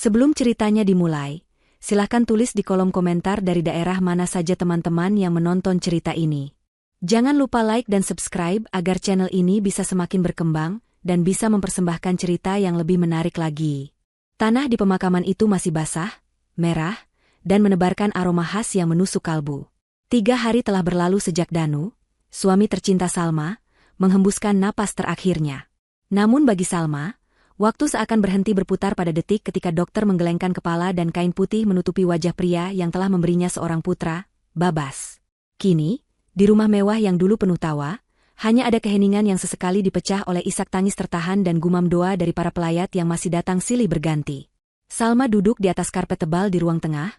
Sebelum ceritanya dimulai, silahkan tulis di kolom komentar dari daerah mana saja teman-teman yang menonton cerita ini. Jangan lupa like dan subscribe agar channel ini bisa semakin berkembang dan bisa mempersembahkan cerita yang lebih menarik lagi. Tanah di pemakaman itu masih basah, merah, dan menebarkan aroma khas yang menusuk kalbu. 3 hari telah berlalu sejak Danu, suami tercinta Salma, menghembuskan napas terakhirnya. Namun bagi Salma, waktu seakan berhenti berputar pada detik ketika dokter menggelengkan kepala dan kain putih menutupi wajah pria yang telah memberinya seorang putra, Babas. Kini, di rumah mewah yang dulu penuh tawa, hanya ada keheningan yang sesekali dipecah oleh isak tangis tertahan dan gumam doa dari para pelayat yang masih datang silih berganti. Salma duduk di atas karpet tebal di ruang tengah,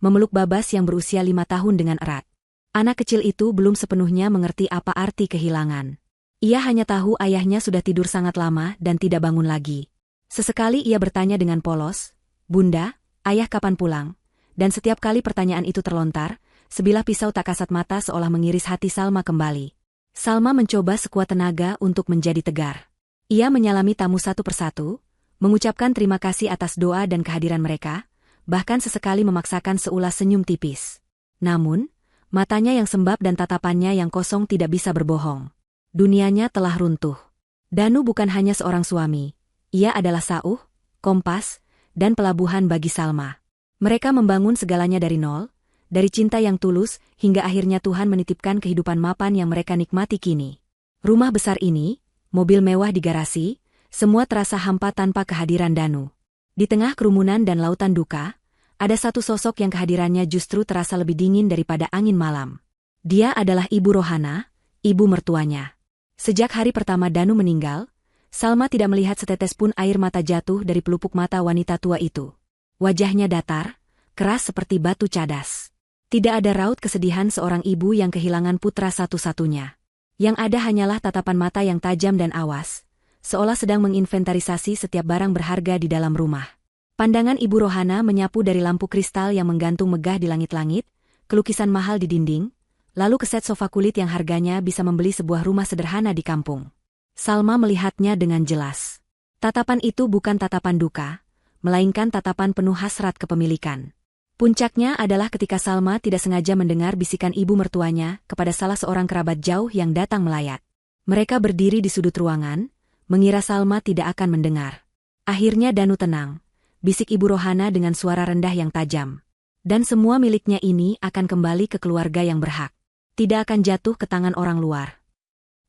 memeluk Babas yang berusia 5 tahun dengan erat. Anak kecil itu belum sepenuhnya mengerti apa arti kehilangan. Ia hanya tahu ayahnya sudah tidur sangat lama dan tidak bangun lagi. Sesekali ia bertanya dengan polos, "Bunda, ayah kapan pulang?" Dan setiap kali pertanyaan itu terlontar, sebilah pisau tak kasat mata seolah mengiris hati Salma kembali. Salma mencoba sekuat tenaga untuk menjadi tegar. Ia menyalami tamu satu persatu, mengucapkan terima kasih atas doa dan kehadiran mereka, bahkan sesekali memaksakan seulas senyum tipis. Namun, matanya yang sembab dan tatapannya yang kosong tidak bisa berbohong. Dunianya telah runtuh. Danu bukan hanya seorang suami, ia adalah sauh, kompas, dan pelabuhan bagi Salma. Mereka membangun segalanya dari nol, dari cinta yang tulus, hingga akhirnya Tuhan menitipkan kehidupan mapan yang mereka nikmati kini. Rumah besar ini, mobil mewah di garasi, semua terasa hampa tanpa kehadiran Danu. Di tengah kerumunan dan lautan duka, ada satu sosok yang kehadirannya justru terasa lebih dingin daripada angin malam. Dia adalah Ibu Rohana, ibu mertuanya. Sejak hari pertama Danu meninggal, Salma tidak melihat setetes pun air mata jatuh dari pelupuk mata wanita tua itu. Wajahnya datar, keras seperti batu cadas. Tidak ada raut kesedihan seorang ibu yang kehilangan putra satu-satunya. Yang ada hanyalah tatapan mata yang tajam dan awas, seolah sedang menginventarisasi setiap barang berharga di dalam rumah. Pandangan Ibu Rohana menyapu dari lampu kristal yang menggantung megah di langit-langit, ke lukisan mahal di dinding, lalu ke set sofa kulit yang harganya bisa membeli sebuah rumah sederhana di kampung. Salma melihatnya dengan jelas. Tatapan itu bukan tatapan duka, melainkan tatapan penuh hasrat kepemilikan. Puncaknya adalah ketika Salma tidak sengaja mendengar bisikan ibu mertuanya kepada salah seorang kerabat jauh yang datang melayat. Mereka berdiri di sudut ruangan, mengira Salma tidak akan mendengar. Akhirnya Danu tenang, bisik Ibu Rohana dengan suara rendah yang tajam. Dan semua miliknya ini akan kembali ke keluarga yang berhak. Tidak akan jatuh ke tangan orang luar.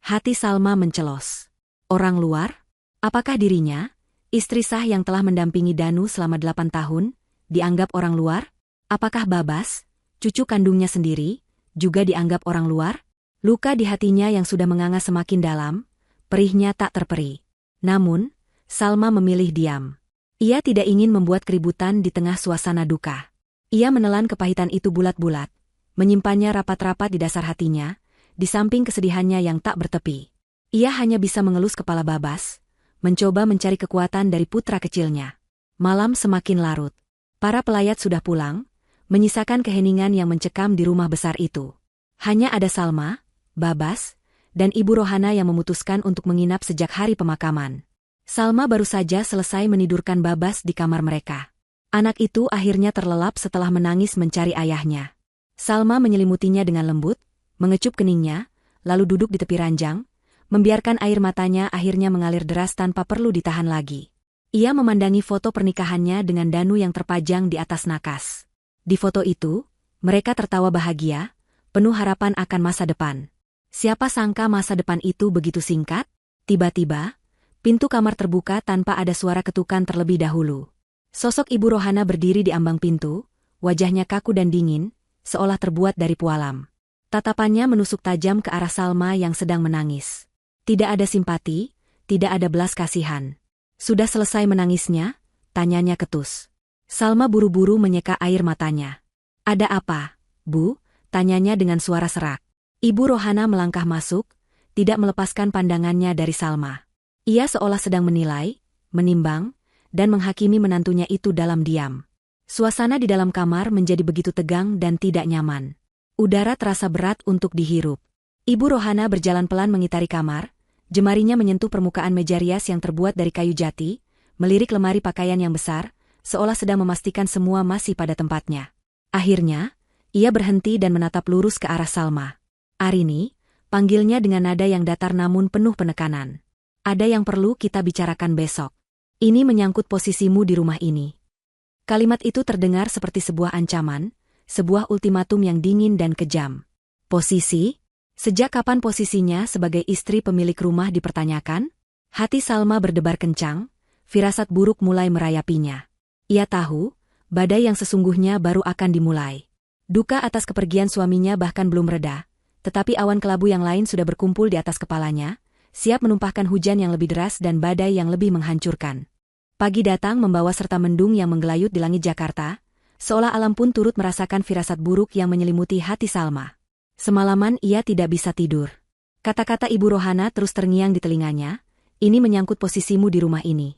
Hati Salma mencelos. Orang luar? Apakah dirinya, istri sah yang telah mendampingi Danu selama 8 tahun, dianggap orang luar? Apakah Babas, cucu kandungnya sendiri, juga dianggap orang luar? Luka di hatinya yang sudah menganga semakin dalam, perihnya tak terperi. Namun, Salma memilih diam. Ia tidak ingin membuat keributan di tengah suasana duka. Ia menelan kepahitan itu bulat-bulat, menyimpannya rapat-rapat di dasar hatinya, di samping kesedihannya yang tak bertepi. Ia hanya bisa mengelus kepala Babas, mencoba mencari kekuatan dari putra kecilnya. Malam semakin larut. Para pelayat sudah pulang, menyisakan keheningan yang mencekam di rumah besar itu. Hanya ada Salma, Babas, dan Ibu Rohana yang memutuskan untuk menginap sejak hari pemakaman. Salma baru saja selesai menidurkan Babas di kamar mereka. Anak itu akhirnya terlelap setelah menangis mencari ayahnya. Salma menyelimutinya dengan lembut, mengecup keningnya, lalu duduk di tepi ranjang, membiarkan air matanya akhirnya mengalir deras tanpa perlu ditahan lagi. Ia memandangi foto pernikahannya dengan Danu yang terpajang di atas nakas. Di foto itu, mereka tertawa bahagia, penuh harapan akan masa depan. Siapa sangka masa depan itu begitu singkat? Tiba-tiba, pintu kamar terbuka tanpa ada suara ketukan terlebih dahulu. Sosok Ibu Rohana berdiri di ambang pintu, wajahnya kaku dan dingin, seolah terbuat dari pualam. Tatapannya menusuk tajam ke arah Salma yang sedang menangis. Tidak ada simpati, tidak ada belas kasihan. Sudah selesai menangisnya? Tanyanya ketus. Salma buru-buru menyeka air matanya. Ada apa, Bu? Tanyanya dengan suara serak. Ibu Rohana melangkah masuk, tidak melepaskan pandangannya dari Salma. Ia seolah sedang menilai, menimbang, dan menghakimi menantunya itu dalam diam. Suasana di dalam kamar menjadi begitu tegang dan tidak nyaman. Udara terasa berat untuk dihirup. Ibu Rohana berjalan pelan mengitari kamar, jemarinya menyentuh permukaan meja rias yang terbuat dari kayu jati, melirik lemari pakaian yang besar, seolah sedang memastikan semua masih pada tempatnya. Akhirnya, ia berhenti dan menatap lurus ke arah Salma. "Arini," panggilnya dengan nada yang datar namun penuh penekanan. "Ada yang perlu kita bicarakan besok. Ini menyangkut posisimu di rumah ini." Kalimat itu terdengar seperti sebuah ancaman, sebuah ultimatum yang dingin dan kejam. Posisi? Sejak kapan posisinya sebagai istri pemilik rumah dipertanyakan? Hati Salma berdebar kencang, firasat buruk mulai merayapinya. Ia tahu, badai yang sesungguhnya baru akan dimulai. Duka atas kepergian suaminya bahkan belum reda, tetapi awan kelabu yang lain sudah berkumpul di atas kepalanya, siap menumpahkan hujan yang lebih deras dan badai yang lebih menghancurkan. Pagi datang membawa serta mendung yang menggelayut di langit Jakarta, seolah alam pun turut merasakan firasat buruk yang menyelimuti hati Salma. Semalaman ia tidak bisa tidur. Kata-kata Ibu Rohana terus terngiang di telinganya, "Ini menyangkut posisimu di rumah ini."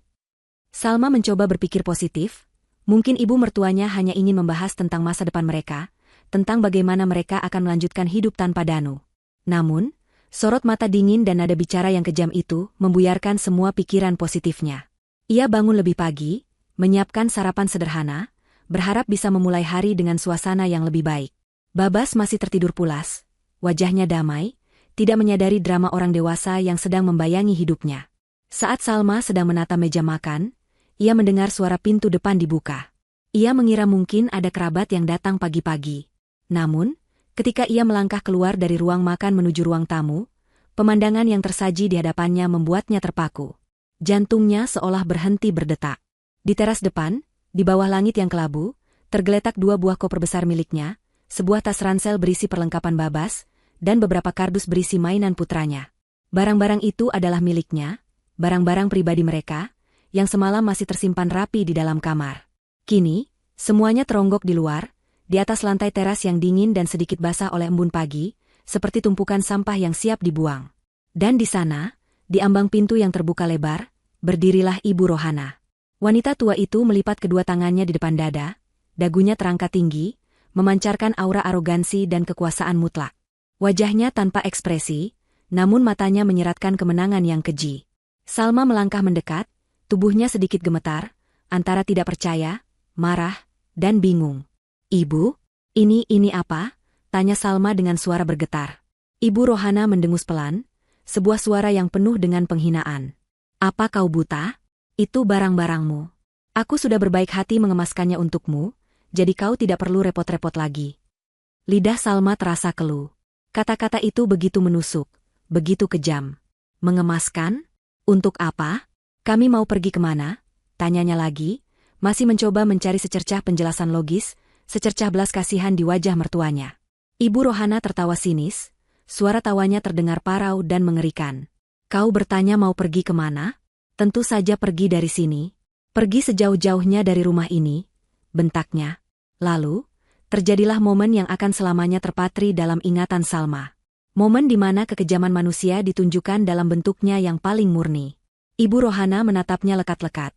Salma mencoba berpikir positif, mungkin ibu mertuanya hanya ingin membahas tentang masa depan mereka, tentang bagaimana mereka akan melanjutkan hidup tanpa Danu. Namun, sorot mata dingin dan nada bicara yang kejam itu membuyarkan semua pikiran positifnya. Ia bangun lebih pagi, menyiapkan sarapan sederhana, berharap bisa memulai hari dengan suasana yang lebih baik. Babas masih tertidur pulas, wajahnya damai, tidak menyadari drama orang dewasa yang sedang membayangi hidupnya. Saat Salma sedang menata meja makan, ia mendengar suara pintu depan dibuka. Ia mengira mungkin ada kerabat yang datang pagi-pagi. Namun, ketika ia melangkah keluar dari ruang makan menuju ruang tamu, pemandangan yang tersaji di hadapannya membuatnya terpaku. Jantungnya seolah berhenti berdetak. Di teras depan, di bawah langit yang kelabu, tergeletak 2 buah koper besar miliknya, sebuah tas ransel berisi perlengkapan Babas, dan beberapa kardus berisi mainan putranya. Barang-barang itu adalah miliknya, barang-barang pribadi mereka, yang semalam masih tersimpan rapi di dalam kamar. Kini, semuanya teronggok di luar, di atas lantai teras yang dingin dan sedikit basah oleh embun pagi, seperti tumpukan sampah yang siap dibuang. Dan di sana, di ambang pintu yang terbuka lebar, berdirilah Ibu Rohana. Wanita tua itu melipat kedua tangannya di depan dada, dagunya terangkat tinggi, memancarkan aura arogansi dan kekuasaan mutlak. Wajahnya tanpa ekspresi, namun matanya menyeratkan kemenangan yang keji. Salma melangkah mendekat, tubuhnya sedikit gemetar, antara tidak percaya, marah, dan bingung. "Ibu, ini apa?" tanya Salma dengan suara bergetar. Ibu Rohana mendengus pelan, sebuah suara yang penuh dengan penghinaan. "Apa kau buta? Itu barang-barangmu. Aku sudah berbaik hati mengemaskannya untukmu, jadi kau tidak perlu repot-repot lagi." Lidah Salma terasa keluh. Kata-kata itu begitu menusuk, begitu kejam. "Mengemaskan? Untuk apa? Kami mau pergi kemana?" tanyanya lagi, masih mencoba mencari secercah penjelasan logis, secercah belas kasihan di wajah mertuanya. Ibu Rohana tertawa sinis, suara tawanya terdengar parau dan mengerikan. "Kau bertanya mau pergi kemana? Tentu saja pergi dari sini. Pergi sejauh-jauhnya dari rumah ini," bentaknya. Lalu, terjadilah momen yang akan selamanya terpatri dalam ingatan Salma. Momen di mana kekejaman manusia ditunjukkan dalam bentuknya yang paling murni. Ibu Rohana menatapnya lekat-lekat.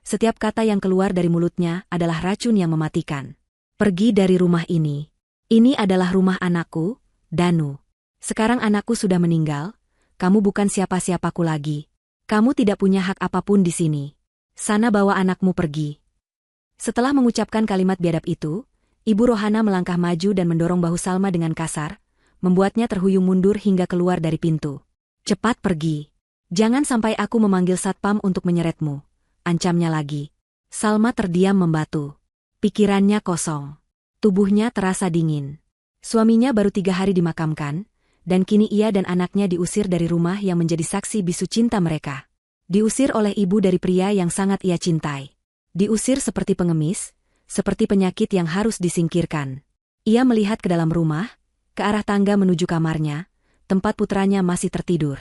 Setiap kata yang keluar dari mulutnya adalah racun yang mematikan. "Pergi dari rumah ini. Ini adalah rumah anakku, Danu. Sekarang anakku sudah meninggal, kamu bukan siapa-siapaku lagi. Kamu tidak punya hak apapun di sini. Sana bawa anakmu pergi." Setelah mengucapkan kalimat biadab itu, Ibu Rohana melangkah maju dan mendorong bahu Salma dengan kasar, membuatnya terhuyung mundur hingga keluar dari pintu. "Cepat pergi. Jangan sampai aku memanggil satpam untuk menyeretmu," ancamnya lagi. Salma terdiam membatu. Pikirannya kosong. Tubuhnya terasa dingin. Suaminya baru 3 hari dimakamkan, dan kini ia dan anaknya diusir dari rumah yang menjadi saksi bisu cinta mereka. Diusir oleh ibu dari pria yang sangat ia cintai. Diusir seperti pengemis, seperti penyakit yang harus disingkirkan. Ia melihat ke dalam rumah, ke arah tangga menuju kamarnya, tempat putranya masih tertidur.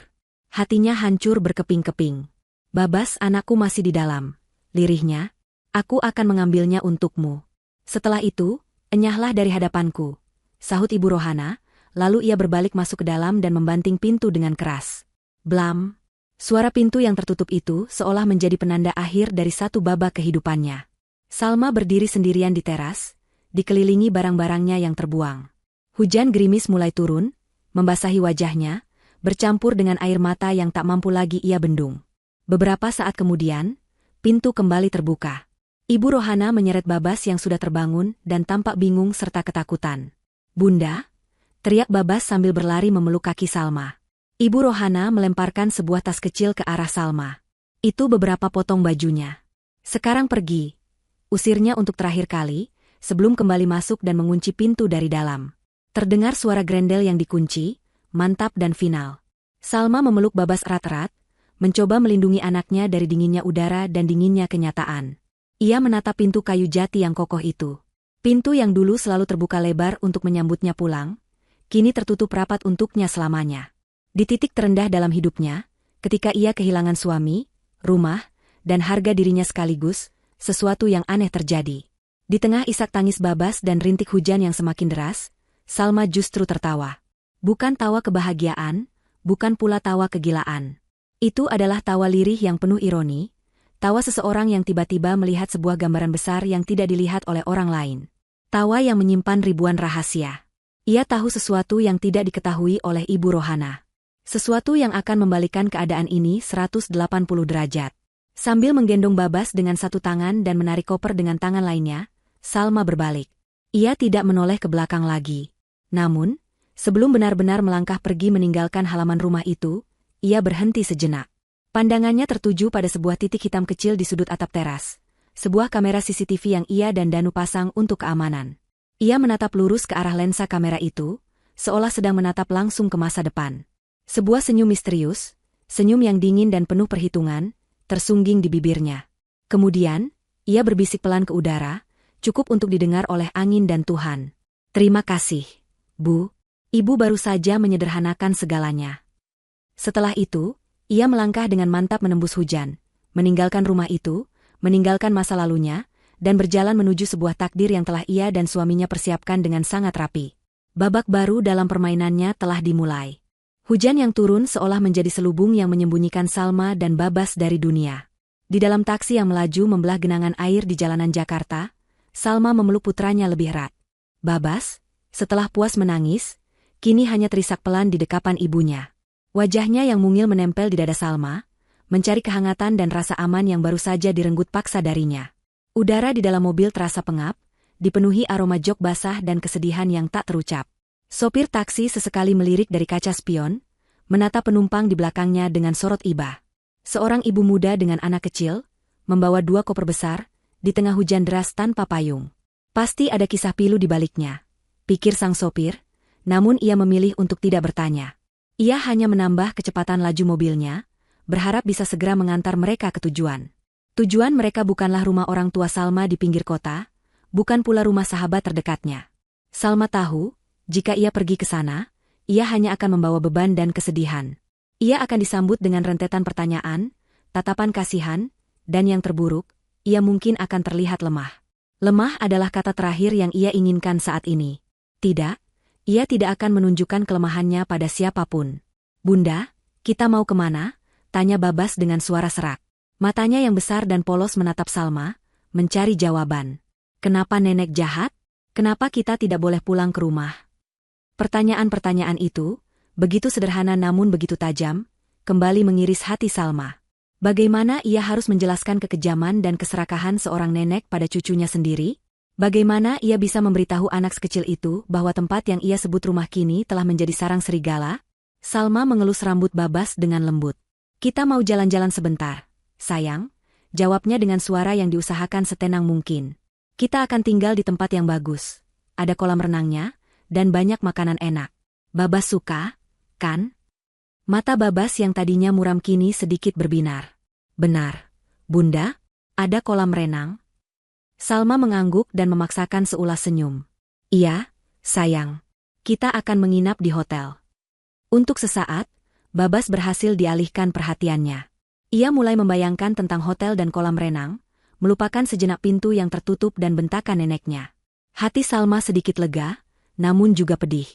Hatinya hancur berkeping-keping. "Babas, anakku masih di dalam," lirihnya. "Aku akan mengambilnya untukmu. Setelah itu, enyahlah dari hadapanku," sahut Ibu Rohana. Lalu ia berbalik masuk ke dalam dan membanting pintu dengan keras. Blam! Suara pintu yang tertutup itu seolah menjadi penanda akhir dari satu babak kehidupannya. Salma berdiri sendirian di teras, dikelilingi barang-barangnya yang terbuang. Hujan gerimis mulai turun, membasahi wajahnya, bercampur dengan air mata yang tak mampu lagi ia bendung. Beberapa saat kemudian, pintu kembali terbuka. Ibu Rohana menyeret Babas yang sudah terbangun dan tampak bingung serta ketakutan. "Bunda!" teriak Babas sambil berlari memeluk kaki Salma. Ibu Rohana melemparkan sebuah tas kecil ke arah Salma. "Itu beberapa potong bajunya. Sekarang pergi," usirnya untuk terakhir kali, sebelum kembali masuk dan mengunci pintu dari dalam. Terdengar suara grendel yang dikunci, mantap dan final. Salma memeluk Babas erat-erat, mencoba melindungi anaknya dari dinginnya udara dan dinginnya kenyataan. Ia menatap pintu kayu jati yang kokoh itu. Pintu yang dulu selalu terbuka lebar untuk menyambutnya pulang, kini tertutup rapat untuknya selamanya. Di titik terendah dalam hidupnya, ketika ia kehilangan suami, rumah, dan harga dirinya sekaligus, sesuatu yang aneh terjadi. Di tengah isak tangis Babas dan rintik hujan yang semakin deras, Salma justru tertawa. Bukan tawa kebahagiaan, bukan pula tawa kegilaan. Itu adalah tawa lirih yang penuh ironi, tawa seseorang yang tiba-tiba melihat sebuah gambaran besar yang tidak dilihat oleh orang lain. Tawa yang menyimpan ribuan rahasia. Ia tahu sesuatu yang tidak diketahui oleh Ibu Rohana. Sesuatu yang akan membalikkan keadaan ini 180 derajat. Sambil menggendong Babas dengan satu tangan dan menarik koper dengan tangan lainnya, Salma berbalik. Ia tidak menoleh ke belakang lagi. Namun, sebelum benar-benar melangkah pergi meninggalkan halaman rumah itu, ia berhenti sejenak. Pandangannya tertuju pada sebuah titik hitam kecil di sudut atap teras. Sebuah kamera CCTV yang ia dan Danu pasang untuk keamanan. Ia menatap lurus ke arah lensa kamera itu, seolah sedang menatap langsung ke masa depan. Sebuah senyum misterius, senyum yang dingin dan penuh perhitungan, tersungging di bibirnya. Kemudian, ia berbisik pelan ke udara, cukup untuk didengar oleh angin dan Tuhan. "Terima kasih, Bu. Ibu baru saja menyederhanakan segalanya." Setelah itu, ia melangkah dengan mantap menembus hujan, meninggalkan rumah itu, meninggalkan masa lalunya, dan berjalan menuju sebuah takdir yang telah ia dan suaminya persiapkan dengan sangat rapi. Babak baru dalam permainannya telah dimulai. Hujan yang turun seolah menjadi selubung yang menyembunyikan Salma dan Babas dari dunia. Di dalam taksi yang melaju membelah genangan air di jalanan Jakarta, Salma memeluk putranya lebih erat. Babas, setelah puas menangis, kini hanya terisak pelan di dekapan ibunya. Wajahnya yang mungil menempel di dada Salma, mencari kehangatan dan rasa aman yang baru saja direnggut paksa darinya. Udara di dalam mobil terasa pengap, dipenuhi aroma jok basah dan kesedihan yang tak terucap. Sopir taksi sesekali melirik dari kaca spion, menatap penumpang di belakangnya dengan sorot iba. Seorang ibu muda dengan anak kecil, membawa 2 koper besar, di tengah hujan deras tanpa payung. Pasti ada kisah pilu di baliknya, pikir sang sopir, namun ia memilih untuk tidak bertanya. Ia hanya menambah kecepatan laju mobilnya, berharap bisa segera mengantar mereka ke tujuan. Tujuan mereka bukanlah rumah orang tua Salma di pinggir kota, bukan pula rumah sahabat terdekatnya. Salma tahu, jika ia pergi ke sana, ia hanya akan membawa beban dan kesedihan. Ia akan disambut dengan rentetan pertanyaan, tatapan kasihan, dan yang terburuk, ia mungkin akan terlihat lemah. Lemah adalah kata terakhir yang ia inginkan saat ini. Tidak. Ia tidak akan menunjukkan kelemahannya pada siapapun. "Bunda, kita mau kemana?" tanya Babas dengan suara serak. Matanya yang besar dan polos menatap Salma, mencari jawaban. "Kenapa nenek jahat? Kenapa kita tidak boleh pulang ke rumah?" Pertanyaan-pertanyaan itu, begitu sederhana namun begitu tajam, kembali mengiris hati Salma. Bagaimana ia harus menjelaskan kekejaman dan keserakahan seorang nenek pada cucunya sendiri? Bagaimana ia bisa memberitahu anak sekecil itu bahwa tempat yang ia sebut rumah kini telah menjadi sarang serigala? Salma mengelus rambut Babas dengan lembut. "Kita mau jalan-jalan sebentar, sayang," jawabnya dengan suara yang diusahakan setenang mungkin. "Kita akan tinggal di tempat yang bagus. Ada kolam renangnya, dan banyak makanan enak. Babas suka, kan?" Mata Babas yang tadinya muram kini sedikit berbinar. "Benar, Bunda, ada kolam renang?" Salma mengangguk dan memaksakan seulas senyum. "Iya, sayang. Kita akan menginap di hotel." Untuk sesaat, Babas berhasil dialihkan perhatiannya. Ia mulai membayangkan tentang hotel dan kolam renang, melupakan sejenak pintu yang tertutup dan bentakan neneknya. Hati Salma sedikit lega, namun juga pedih.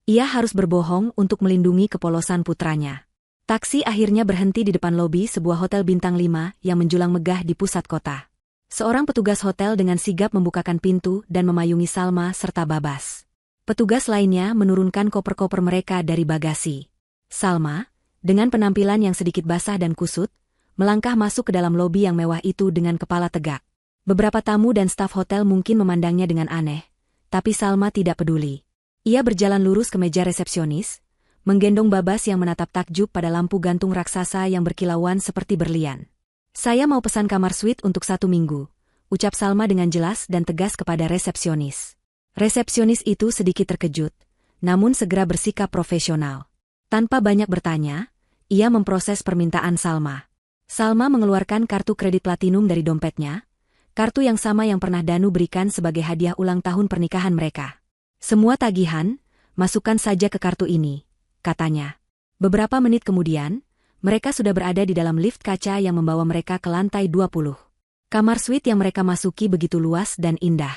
Ia harus berbohong untuk melindungi kepolosan putranya. Taksi akhirnya berhenti di depan lobi sebuah hotel bintang 5 yang menjulang megah di pusat kota. Seorang petugas hotel dengan sigap membukakan pintu dan memayungi Salma serta Babas. Petugas lainnya menurunkan koper-koper mereka dari bagasi. Salma, dengan penampilan yang sedikit basah dan kusut, melangkah masuk ke dalam lobi yang mewah itu dengan kepala tegak. Beberapa tamu dan staf hotel mungkin memandangnya dengan aneh, tapi Salma tidak peduli. Ia berjalan lurus ke meja resepsionis, menggendong Babas yang menatap takjub pada lampu gantung raksasa yang berkilauan seperti berlian. "Saya mau pesan kamar suite untuk 1 minggu," ucap Salma dengan jelas dan tegas kepada resepsionis. Resepsionis itu sedikit terkejut, namun segera bersikap profesional. Tanpa banyak bertanya, ia memproses permintaan Salma. Salma mengeluarkan kartu kredit platinum dari dompetnya, kartu yang sama yang pernah Danu berikan sebagai hadiah ulang tahun pernikahan mereka. "Semua tagihan, masukkan saja ke kartu ini," katanya. Beberapa menit kemudian, mereka sudah berada di dalam lift kaca yang membawa mereka ke lantai 20. Kamar suite yang mereka masuki begitu luas dan indah.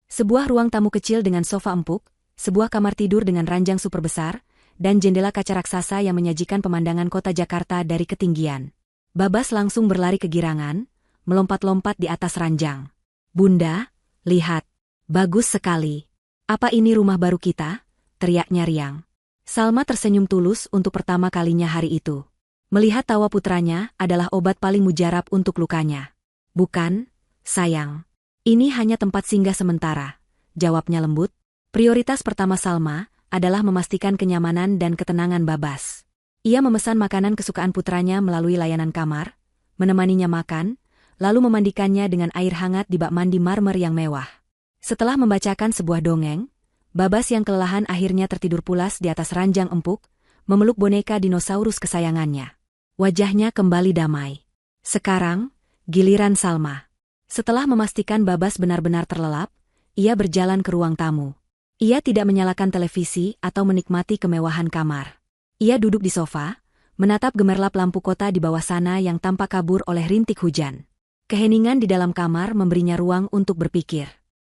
Sebuah ruang tamu kecil dengan sofa empuk, sebuah kamar tidur dengan ranjang super besar, dan jendela kaca raksasa yang menyajikan pemandangan kota Jakarta dari ketinggian. Babas langsung berlari kegirangan, melompat-lompat di atas ranjang. "Bunda, lihat. Bagus sekali. Apa ini rumah baru kita?" teriaknya riang. Salma tersenyum tulus untuk pertama kalinya hari itu. Melihat tawa putranya adalah obat paling mujarab untuk lukanya. "Bukan, sayang. Ini hanya tempat singgah sementara," jawabnya lembut. Prioritas pertama Salma adalah memastikan kenyamanan dan ketenangan Babas. Ia memesan makanan kesukaan putranya melalui layanan kamar, menemaninya makan, lalu memandikannya dengan air hangat di bak mandi marmer yang mewah. Setelah membacakan sebuah dongeng, Babas yang kelelahan akhirnya tertidur pulas di atas ranjang empuk, memeluk boneka dinosaurus kesayangannya. Wajahnya kembali damai. Sekarang, giliran Salma. Setelah memastikan Babas benar-benar terlelap, ia berjalan ke ruang tamu. Ia tidak menyalakan televisi atau menikmati kemewahan kamar. Ia duduk di sofa, menatap gemerlap lampu kota di bawah sana yang tampak kabur oleh rintik hujan. Keheningan di dalam kamar memberinya ruang untuk berpikir.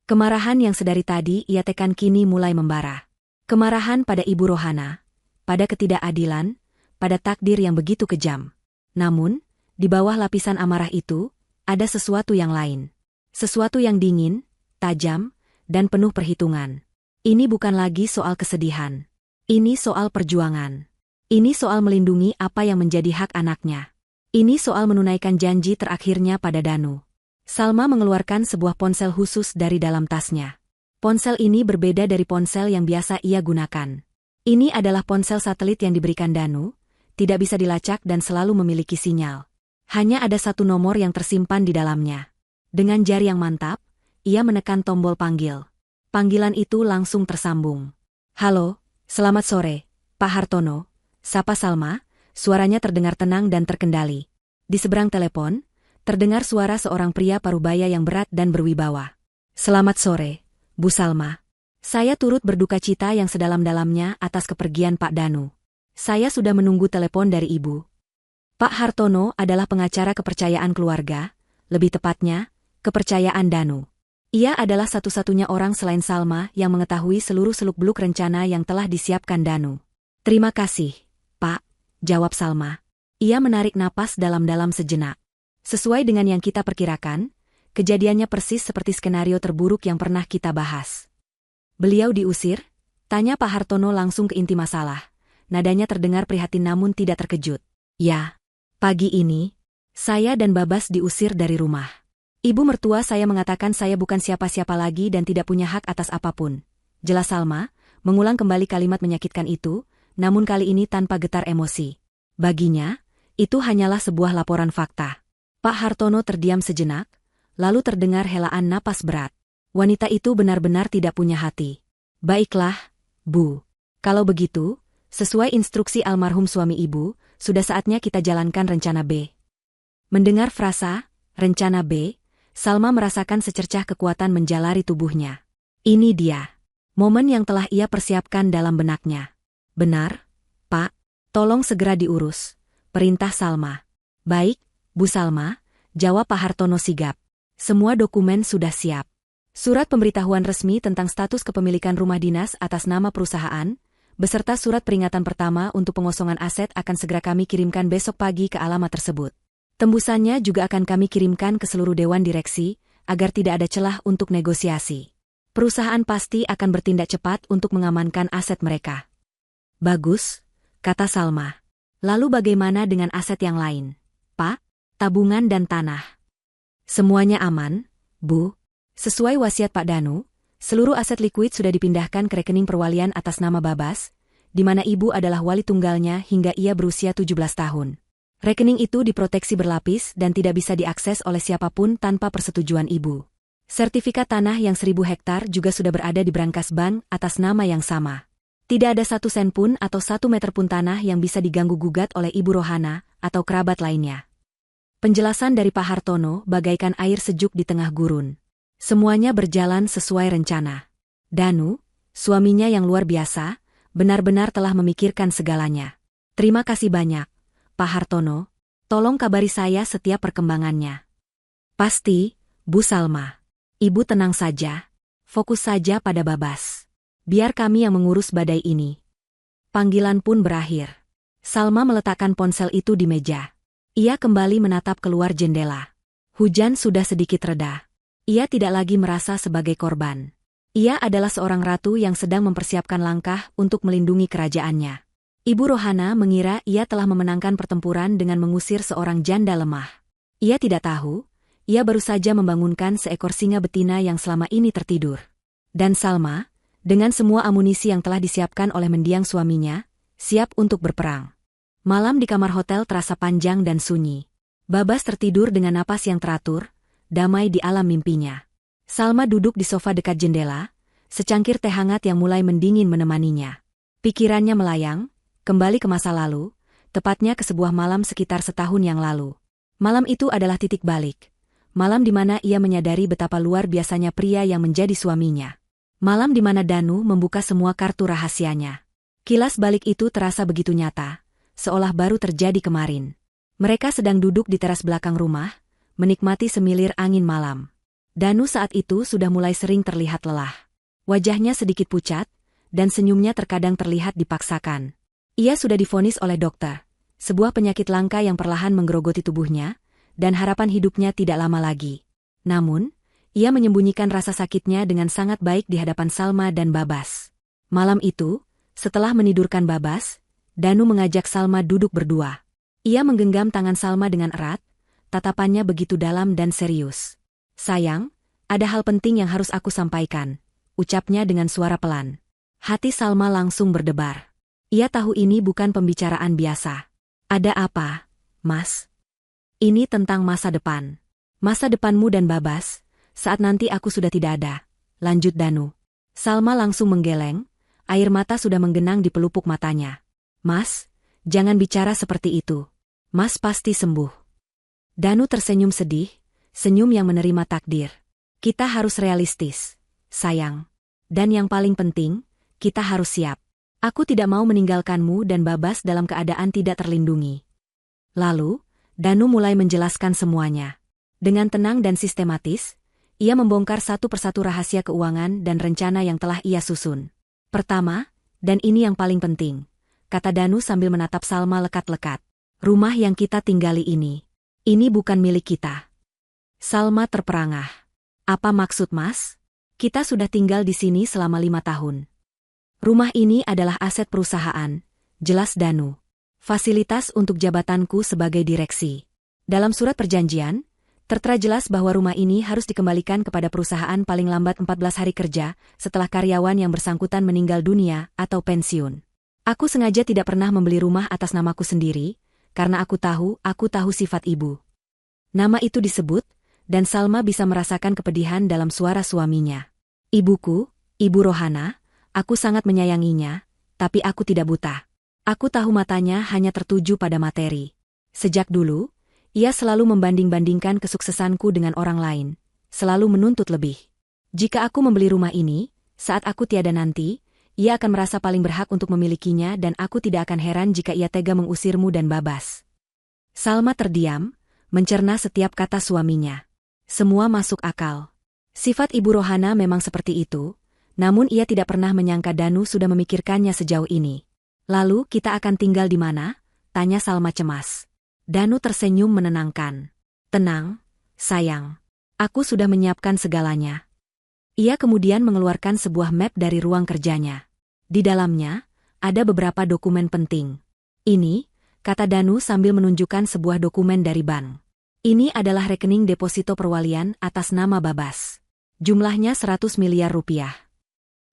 Kemarahan yang sedari tadi ia tekan kini mulai membara. Kemarahan pada Ibu Rohana, pada ketidakadilan, pada takdir yang begitu kejam. Namun, di bawah lapisan amarah itu, ada sesuatu yang lain. Sesuatu yang dingin, tajam, dan penuh perhitungan. Ini bukan lagi soal kesedihan. Ini soal perjuangan. Ini soal melindungi apa yang menjadi hak anaknya. Ini soal menunaikan janji terakhirnya pada Danu. Salma mengeluarkan sebuah ponsel khusus dari dalam tasnya. Ponsel ini berbeda dari ponsel yang biasa ia gunakan. Ini adalah ponsel satelit yang diberikan Danu, tidak bisa dilacak dan selalu memiliki sinyal. Hanya ada satu nomor yang tersimpan di dalamnya. Dengan jari yang mantap, ia menekan tombol panggil. Panggilan itu langsung tersambung. "Halo, selamat sore, Pak Hartono," sapa Salma. Suaranya terdengar tenang dan terkendali. Di seberang telepon, terdengar suara seorang pria parubaya yang berat dan berwibawa. "Selamat sore, Bu Salma. Saya turut berduka cita yang sedalam-dalamnya atas kepergian Pak Danu. Saya sudah menunggu telepon dari Ibu." Pak Hartono adalah pengacara kepercayaan keluarga, lebih tepatnya, kepercayaan Danu. Ia adalah satu-satunya orang selain Salma yang mengetahui seluruh seluk-beluk rencana yang telah disiapkan Danu. "Terima kasih, Pak," jawab Salma. Ia menarik napas dalam-dalam sejenak. "Sesuai dengan yang kita perkirakan, kejadiannya persis seperti skenario terburuk yang pernah kita bahas." "Beliau diusir?" tanya Pak Hartono langsung ke inti masalah. Nadanya terdengar prihatin namun tidak terkejut. "Ya, pagi ini, saya dan Babas diusir dari rumah. Ibu mertua saya mengatakan saya bukan siapa-siapa lagi dan tidak punya hak atas apapun," jelas Salma, mengulang kembali kalimat menyakitkan itu, namun kali ini tanpa getar emosi. Baginya, itu hanyalah sebuah laporan fakta. Pak Hartono terdiam sejenak, lalu terdengar helaan napas berat. Wanita itu benar-benar tidak punya hati. "Baiklah, Bu. Kalau begitu, sesuai instruksi almarhum suami Ibu, sudah saatnya kita jalankan rencana B." Mendengar frasa, rencana B, Salma merasakan secercah kekuatan menjalari tubuhnya. Ini dia. Momen yang telah ia persiapkan dalam benaknya. "Benar, Pak. Tolong segera diurus," perintah Salma. "Baik, Bu Salma," jawab Pak Hartono sigap. "Semua dokumen sudah siap. Surat pemberitahuan resmi tentang status kepemilikan rumah dinas atas nama perusahaan, beserta surat peringatan pertama untuk pengosongan aset akan segera kami kirimkan besok pagi ke alamat tersebut. Tembusannya juga akan kami kirimkan ke seluruh dewan direksi, agar tidak ada celah untuk negosiasi. Perusahaan pasti akan bertindak cepat untuk mengamankan aset mereka." "Bagus," kata Salma. "Lalu bagaimana dengan aset yang lain, Pak? Tabungan dan tanah?" "Semuanya aman, Bu, sesuai wasiat Pak Danu, seluruh aset likuid sudah dipindahkan ke rekening perwalian atas nama Babas, di mana ibu adalah wali tunggalnya hingga ia berusia 17 tahun. Rekening itu diproteksi berlapis dan tidak bisa diakses oleh siapapun tanpa persetujuan ibu. Sertifikat tanah yang 1.000 hektar juga sudah berada di brankas bank atas nama yang sama. Tidak ada 1 sen pun atau 1 meter pun tanah yang bisa diganggu-gugat oleh Ibu Rohana atau kerabat lainnya. Penjelasan dari Pak Hartono bagaikan air sejuk di tengah gurun. Semuanya berjalan sesuai rencana. Danu, suaminya yang luar biasa, benar-benar telah memikirkan segalanya. Terima kasih banyak, Pak Hartono. Tolong kabari saya setiap perkembangannya. Pasti, Bu Salma. Ibu tenang saja. Fokus saja pada Babas. Biar kami yang mengurus badai ini. Panggilan pun berakhir. Salma meletakkan ponsel itu di meja. Ia kembali menatap keluar jendela. Hujan sudah sedikit reda. Ia tidak lagi merasa sebagai korban. Ia adalah seorang ratu yang sedang mempersiapkan langkah untuk melindungi kerajaannya. Ibu Rohana mengira ia telah memenangkan pertempuran dengan mengusir seorang janda lemah. Ia tidak tahu, ia baru saja membangunkan seekor singa betina yang selama ini tertidur. Dan Salma, dengan semua amunisi yang telah disiapkan oleh mendiang suaminya, siap untuk berperang. Malam di kamar hotel terasa panjang dan sunyi. Babas tertidur dengan napas yang teratur, damai di alam mimpinya. Salma duduk di sofa dekat jendela, secangkir teh hangat yang mulai mendingin menemaninya. Pikirannya melayang, kembali ke masa lalu, tepatnya ke sebuah malam sekitar setahun yang lalu. Malam itu adalah titik balik. Malam di mana ia menyadari betapa luar biasanya pria yang menjadi suaminya. Malam di mana Danu membuka semua kartu rahasianya. Kilas balik itu terasa begitu nyata, seolah baru terjadi kemarin. Mereka sedang duduk di teras belakang rumah, menikmati semilir angin malam. Danu saat itu sudah mulai sering terlihat lelah. Wajahnya sedikit pucat, dan senyumnya terkadang terlihat dipaksakan. Ia sudah divonis oleh dokter, sebuah penyakit langka yang perlahan menggerogoti tubuhnya, dan harapan hidupnya tidak lama lagi. Namun, ia menyembunyikan rasa sakitnya dengan sangat baik di hadapan Salma dan Babas. Malam itu, setelah menidurkan Babas, Danu mengajak Salma duduk berdua. Ia menggenggam tangan Salma dengan erat, tatapannya begitu dalam dan serius. Sayang, ada hal penting yang harus aku sampaikan, ucapnya dengan suara pelan. Hati Salma langsung berdebar. Ia tahu ini bukan pembicaraan biasa. Ada apa, Mas? Ini tentang masa depan. Masa depanmu dan Babas, saat nanti aku sudah tidak ada, lanjut Danu. Salma langsung menggeleng, air mata sudah menggenang di pelupuk matanya. Mas, jangan bicara seperti itu. Mas pasti sembuh. Danu tersenyum sedih, senyum yang menerima takdir. Kita harus realistis, sayang. Dan yang paling penting, kita harus siap. Aku tidak mau meninggalkanmu dan Babas dalam keadaan tidak terlindungi. Lalu, Danu mulai menjelaskan semuanya. Dengan tenang dan sistematis, ia membongkar satu persatu rahasia keuangan dan rencana yang telah ia susun. Pertama, dan ini yang paling penting, kata Danu sambil menatap Salma lekat-lekat. Rumah yang kita tinggali ini bukan milik kita. Salma terperangah. Apa maksud Mas? Kita sudah tinggal di sini selama 5 tahun. Rumah ini adalah aset perusahaan, jelas Danu. Fasilitas untuk jabatanku sebagai direksi. Dalam surat perjanjian, tertera jelas bahwa rumah ini harus dikembalikan kepada perusahaan paling lambat 14 hari kerja setelah karyawan yang bersangkutan meninggal dunia atau pensiun. Aku sengaja tidak pernah membeli rumah atas namaku sendiri, karena aku tahu sifat ibu. Nama itu disebut, dan Salma bisa merasakan kepedihan dalam suara suaminya. Ibuku, Ibu Rohana, aku sangat menyayanginya, tapi aku tidak buta. Aku tahu matanya hanya tertuju pada materi. Sejak dulu, ia selalu membanding-bandingkan kesuksesanku dengan orang lain, selalu menuntut lebih. Jika aku membeli rumah ini, saat aku tiada nanti, ia akan merasa paling berhak untuk memilikinya dan aku tidak akan heran jika ia tega mengusirmu dan Babas. Salma terdiam, mencerna setiap kata suaminya. Semua masuk akal. Sifat Ibu Rohana memang seperti itu, namun ia tidak pernah menyangka Danu sudah memikirkannya sejauh ini. Lalu kita akan tinggal di mana? Tanya Salma cemas. Danu tersenyum menenangkan. Tenang, sayang. Aku sudah menyiapkan segalanya. Ia kemudian mengeluarkan sebuah map dari ruang kerjanya. Di dalamnya, ada beberapa dokumen penting. Ini, kata Danu sambil menunjukkan sebuah dokumen dari bank. Ini adalah rekening deposito perwalian atas nama Babas. Jumlahnya 100 miliar rupiah.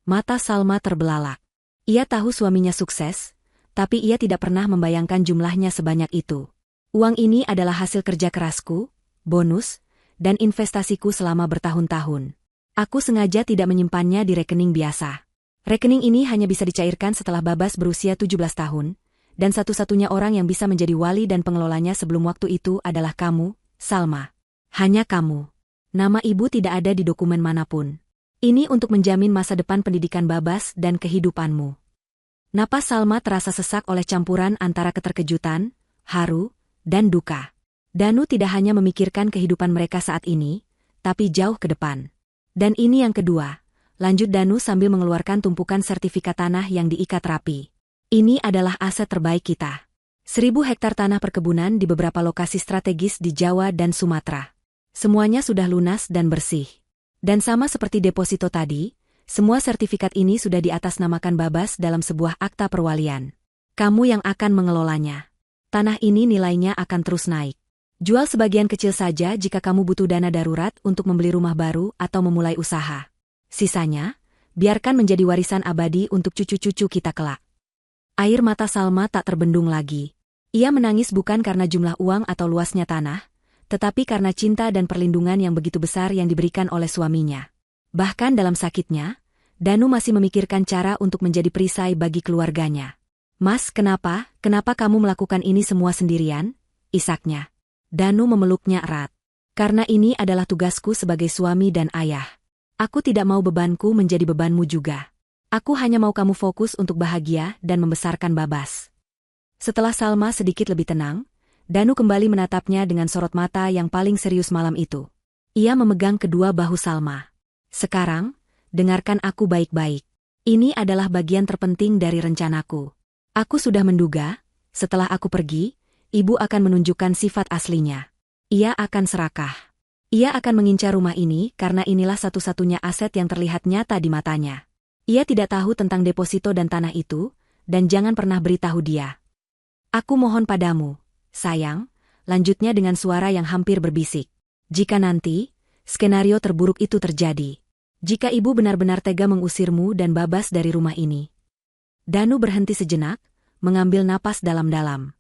Mata Salma terbelalak. Ia tahu suaminya sukses, tapi ia tidak pernah membayangkan jumlahnya sebanyak itu. Uang ini adalah hasil kerja kerasku, bonus, dan investasiku selama bertahun-tahun. Aku sengaja tidak menyimpannya di rekening biasa. Rekening ini hanya bisa dicairkan setelah Babas berusia 17 tahun, dan satu-satunya orang yang bisa menjadi wali dan pengelolanya sebelum waktu itu adalah kamu, Salma. Hanya kamu. Nama ibu tidak ada di dokumen manapun. Ini untuk menjamin masa depan pendidikan Babas dan kehidupanmu. Napas Salma terasa sesak oleh campuran antara keterkejutan, haru, dan duka. Danu tidak hanya memikirkan kehidupan mereka saat ini, tapi jauh ke depan. Dan ini yang kedua, lanjut Danu sambil mengeluarkan tumpukan sertifikat tanah yang diikat rapi. Ini adalah aset terbaik kita. 1000 hektar tanah perkebunan di beberapa lokasi strategis di Jawa dan Sumatera. Semuanya sudah lunas dan bersih. Dan sama seperti deposito tadi, semua sertifikat ini sudah diatasnamakan Babas dalam sebuah akta perwalian. Kamu yang akan mengelolanya. Tanah ini nilainya akan terus naik. Jual sebagian kecil saja jika kamu butuh dana darurat untuk membeli rumah baru atau memulai usaha. Sisanya, biarkan menjadi warisan abadi untuk cucu-cucu kita kelak. Air mata Salma tak terbendung lagi. Ia menangis bukan karena jumlah uang atau luasnya tanah, tetapi karena cinta dan perlindungan yang begitu besar yang diberikan oleh suaminya. Bahkan dalam sakitnya, Danu masih memikirkan cara untuk menjadi perisai bagi keluarganya. Mas, kenapa kamu melakukan ini semua sendirian? Isaknya. Danu memeluknya erat. Karena ini adalah tugasku sebagai suami dan ayah. Aku tidak mau bebanku menjadi bebanmu juga. Aku hanya mau kamu fokus untuk bahagia dan membesarkan Babas. Setelah Salma sedikit lebih tenang, Danu kembali menatapnya dengan sorot mata yang paling serius malam itu. Ia memegang kedua bahu Salma. Sekarang, dengarkan aku baik-baik. Ini adalah bagian terpenting dari rencanaku. Aku sudah menduga, setelah aku pergi, ibu akan menunjukkan sifat aslinya. Ia akan serakah. Ia akan mengincar rumah ini karena inilah satu-satunya aset yang terlihat nyata di matanya. Ia tidak tahu tentang deposito dan tanah itu, dan jangan pernah beritahu dia. Aku mohon padamu, sayang, lanjutnya dengan suara yang hampir berbisik. Jika nanti, skenario terburuk itu terjadi. Jika ibu benar-benar tega mengusirmu dan Babas dari rumah ini. Danu berhenti sejenak, mengambil napas dalam-dalam.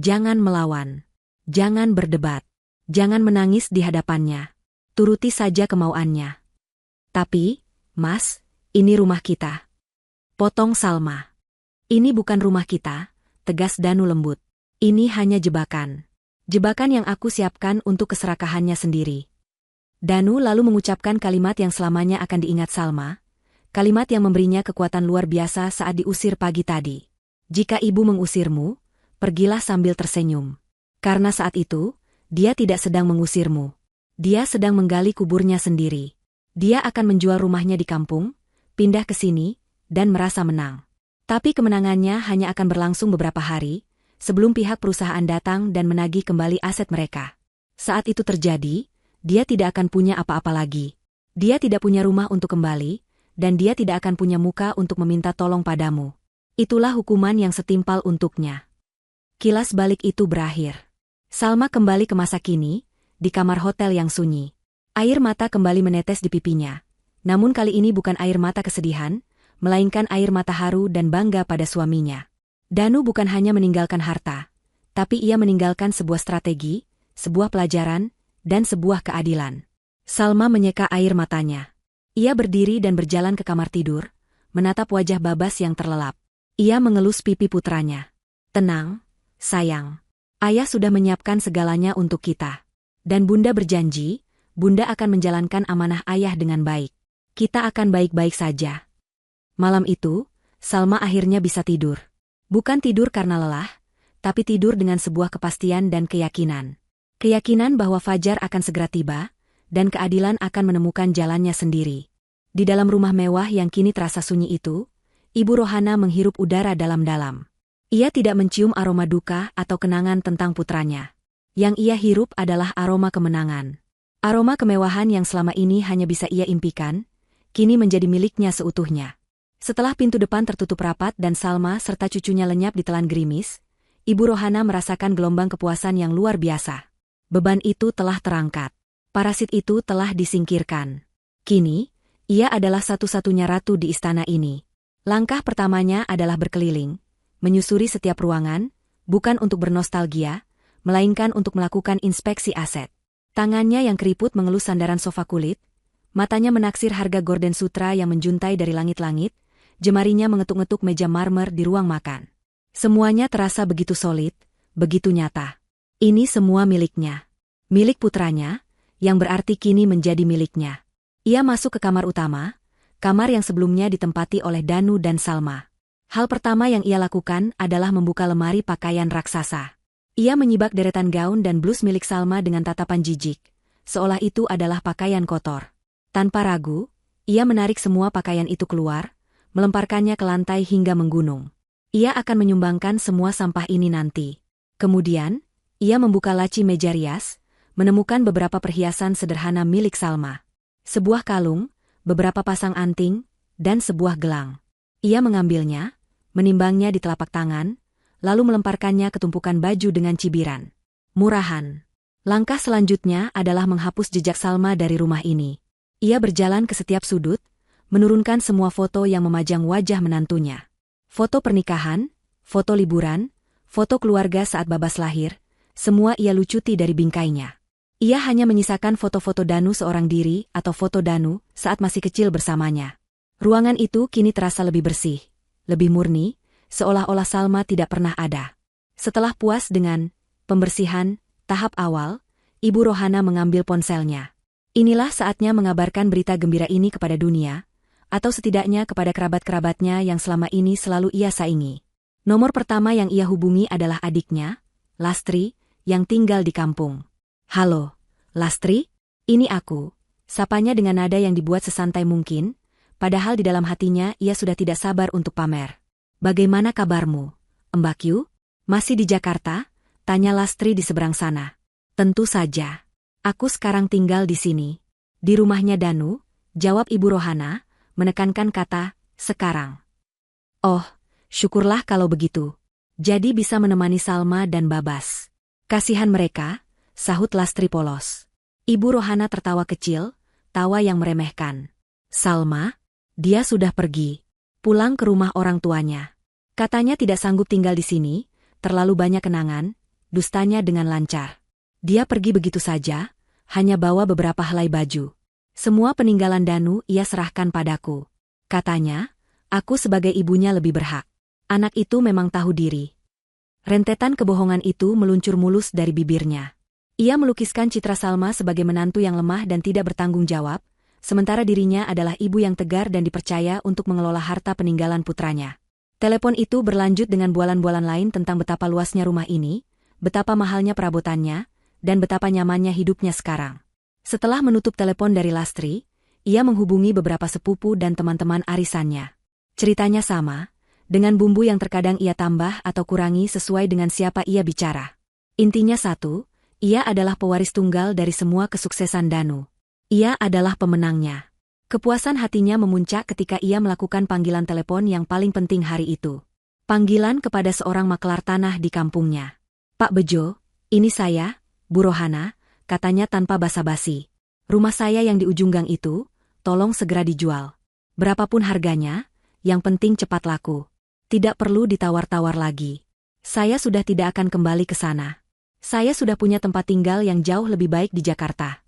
Jangan melawan. Jangan berdebat. Jangan menangis di hadapannya. Turuti saja kemauannya. Tapi, Mas, ini rumah kita. Potong Salma. Ini bukan rumah kita, tegas Danu lembut. Ini hanya jebakan. Jebakan yang aku siapkan untuk keserakahannya sendiri. Danu lalu mengucapkan kalimat yang selamanya akan diingat Salma, kalimat yang memberinya kekuatan luar biasa saat diusir pagi tadi. Jika ibu mengusirmu, pergilah sambil tersenyum. Karena saat itu, dia tidak sedang mengusirmu. Dia sedang menggali kuburnya sendiri. Dia akan menjual rumahnya di kampung, pindah ke sini, dan merasa menang. Tapi kemenangannya hanya akan berlangsung beberapa hari, sebelum pihak perusahaan datang dan menagih kembali aset mereka. Saat itu terjadi, dia tidak akan punya apa-apa lagi. Dia tidak punya rumah untuk kembali, dan dia tidak akan punya muka untuk meminta tolong padamu. Itulah hukuman yang setimpal untuknya. Kilas balik itu berakhir. Salma kembali ke masa kini, di kamar hotel yang sunyi. Air mata kembali menetes di pipinya. Namun kali ini bukan air mata kesedihan, melainkan air mata haru dan bangga pada suaminya. Danu bukan hanya meninggalkan harta, tapi ia meninggalkan sebuah strategi, sebuah pelajaran, dan sebuah keadilan. Salma menyeka air matanya. Ia berdiri dan berjalan ke kamar tidur, menatap wajah Babas yang terlelap. Ia mengelus pipi putranya. Tenang, sayang. Ayah sudah menyiapkan segalanya untuk kita. Dan Bunda berjanji, Bunda akan menjalankan amanah ayah dengan baik. Kita akan baik-baik saja. Malam itu, Salma akhirnya bisa tidur. Bukan tidur karena lelah, tapi tidur dengan sebuah kepastian dan keyakinan. Keyakinan bahwa fajar akan segera tiba, dan keadilan akan menemukan jalannya sendiri. Di dalam rumah mewah yang kini terasa sunyi itu, Ibu Rohana menghirup udara dalam-dalam. Ia tidak mencium aroma duka atau kenangan tentang putranya. Yang ia hirup adalah aroma kemenangan. Aroma kemewahan yang selama ini hanya bisa ia impikan, kini menjadi miliknya seutuhnya. Setelah pintu depan tertutup rapat dan Salma serta cucunya lenyap di telan gerimis, Ibu Rohana merasakan gelombang kepuasan yang luar biasa. Beban itu telah terangkat. Parasit itu telah disingkirkan. Kini, ia adalah satu-satunya ratu di istana ini. Langkah pertamanya adalah berkeliling, menyusuri setiap ruangan, bukan untuk bernostalgia, melainkan untuk melakukan inspeksi aset. Tangannya yang keriput mengelus sandaran sofa kulit, matanya menaksir harga gorden sutra yang menjuntai dari langit-langit, jemarinya mengetuk-ngetuk meja marmer di ruang makan. Semuanya terasa begitu solid, begitu nyata. Ini semua miliknya. Milik putranya, yang berarti kini menjadi miliknya. Ia masuk ke kamar utama, kamar yang sebelumnya ditempati oleh Danu dan Salma. Hal pertama yang ia lakukan adalah membuka lemari pakaian raksasa. Ia menyibak deretan gaun dan blus milik Salma dengan tatapan jijik, seolah itu adalah pakaian kotor. Tanpa ragu, ia menarik semua pakaian itu keluar, melemparkannya ke lantai hingga menggunung. Ia akan menyumbangkan semua sampah ini nanti. Kemudian, ia membuka laci meja rias, menemukan beberapa perhiasan sederhana milik Salma. Sebuah kalung, beberapa pasang anting, dan sebuah gelang. Ia mengambilnya, menimbangnya di telapak tangan, lalu melemparkannya ke tumpukan baju dengan cibiran. Murahan. Langkah selanjutnya adalah menghapus jejak Salma dari rumah ini. Ia berjalan ke setiap sudut, menurunkan semua foto yang memajang wajah menantunya. Foto pernikahan, foto liburan, foto keluarga saat Babas lahir, semua ia lucuti dari bingkainya. Ia hanya menyisakan foto-foto Danu seorang diri atau foto Danu saat masih kecil bersamanya. Ruangan itu kini terasa lebih bersih, lebih murni, seolah-olah Salma tidak pernah ada. Setelah puas dengan pembersihan tahap awal, Ibu Rohana mengambil ponselnya. Inilah saatnya mengabarkan berita gembira ini kepada dunia, atau setidaknya kepada kerabat-kerabatnya yang selama ini selalu ia saingi. Nomor pertama yang ia hubungi adalah adiknya, Lastri, yang tinggal di kampung. "Halo, Lastri, ini aku," sapanya dengan nada yang dibuat sesantai mungkin, padahal di dalam hatinya ia sudah tidak sabar untuk pamer. "Bagaimana kabarmu, Mbak Yu? Masih di Jakarta?" tanya Lastri di seberang sana. "Tentu saja. Aku sekarang tinggal di sini. Di rumahnya Danu," jawab Ibu Rohana, menekankan kata, "sekarang." "Oh, syukurlah kalau begitu. Jadi bisa menemani Salma dan Babas." "Kasihan mereka," sahut Lastri polos. Ibu Rohana tertawa kecil, tawa yang meremehkan. "Salma? Dia sudah pergi. Pulang ke rumah orang tuanya. Katanya tidak sanggup tinggal di sini, terlalu banyak kenangan," dustanya dengan lancar. "Dia pergi begitu saja, hanya bawa beberapa helai baju. Semua peninggalan Danu ia serahkan padaku. Katanya, aku sebagai ibunya lebih berhak." Anak itu memang tahu diri. Rentetan kebohongan itu meluncur mulus dari bibirnya. Ia melukiskan citra Salma sebagai menantu yang lemah dan tidak bertanggung jawab, sementara dirinya adalah ibu yang tegar dan dipercaya untuk mengelola harta peninggalan putranya. Telepon itu berlanjut dengan bualan-bualan lain tentang betapa luasnya rumah ini, betapa mahalnya perabotannya, dan betapa nyamannya hidupnya sekarang. Setelah menutup telepon dari Lastri, ia menghubungi beberapa sepupu dan teman-teman arisannya. Ceritanya sama, dengan bumbu yang terkadang ia tambah atau kurangi sesuai dengan siapa ia bicara. Intinya satu, ia adalah pewaris tunggal dari semua kesuksesan Danu. Ia adalah pemenangnya. Kepuasan hatinya memuncak ketika ia melakukan panggilan telepon yang paling penting hari itu. Panggilan kepada seorang makelar tanah di kampungnya. "Pak Bejo, ini saya, Bu Rohana," katanya tanpa basa-basi. "Rumah saya yang di ujung gang itu, tolong segera dijual. Berapapun harganya, yang penting cepat laku. Tidak perlu ditawar-tawar lagi. Saya sudah tidak akan kembali ke sana. Saya sudah punya tempat tinggal yang jauh lebih baik di Jakarta."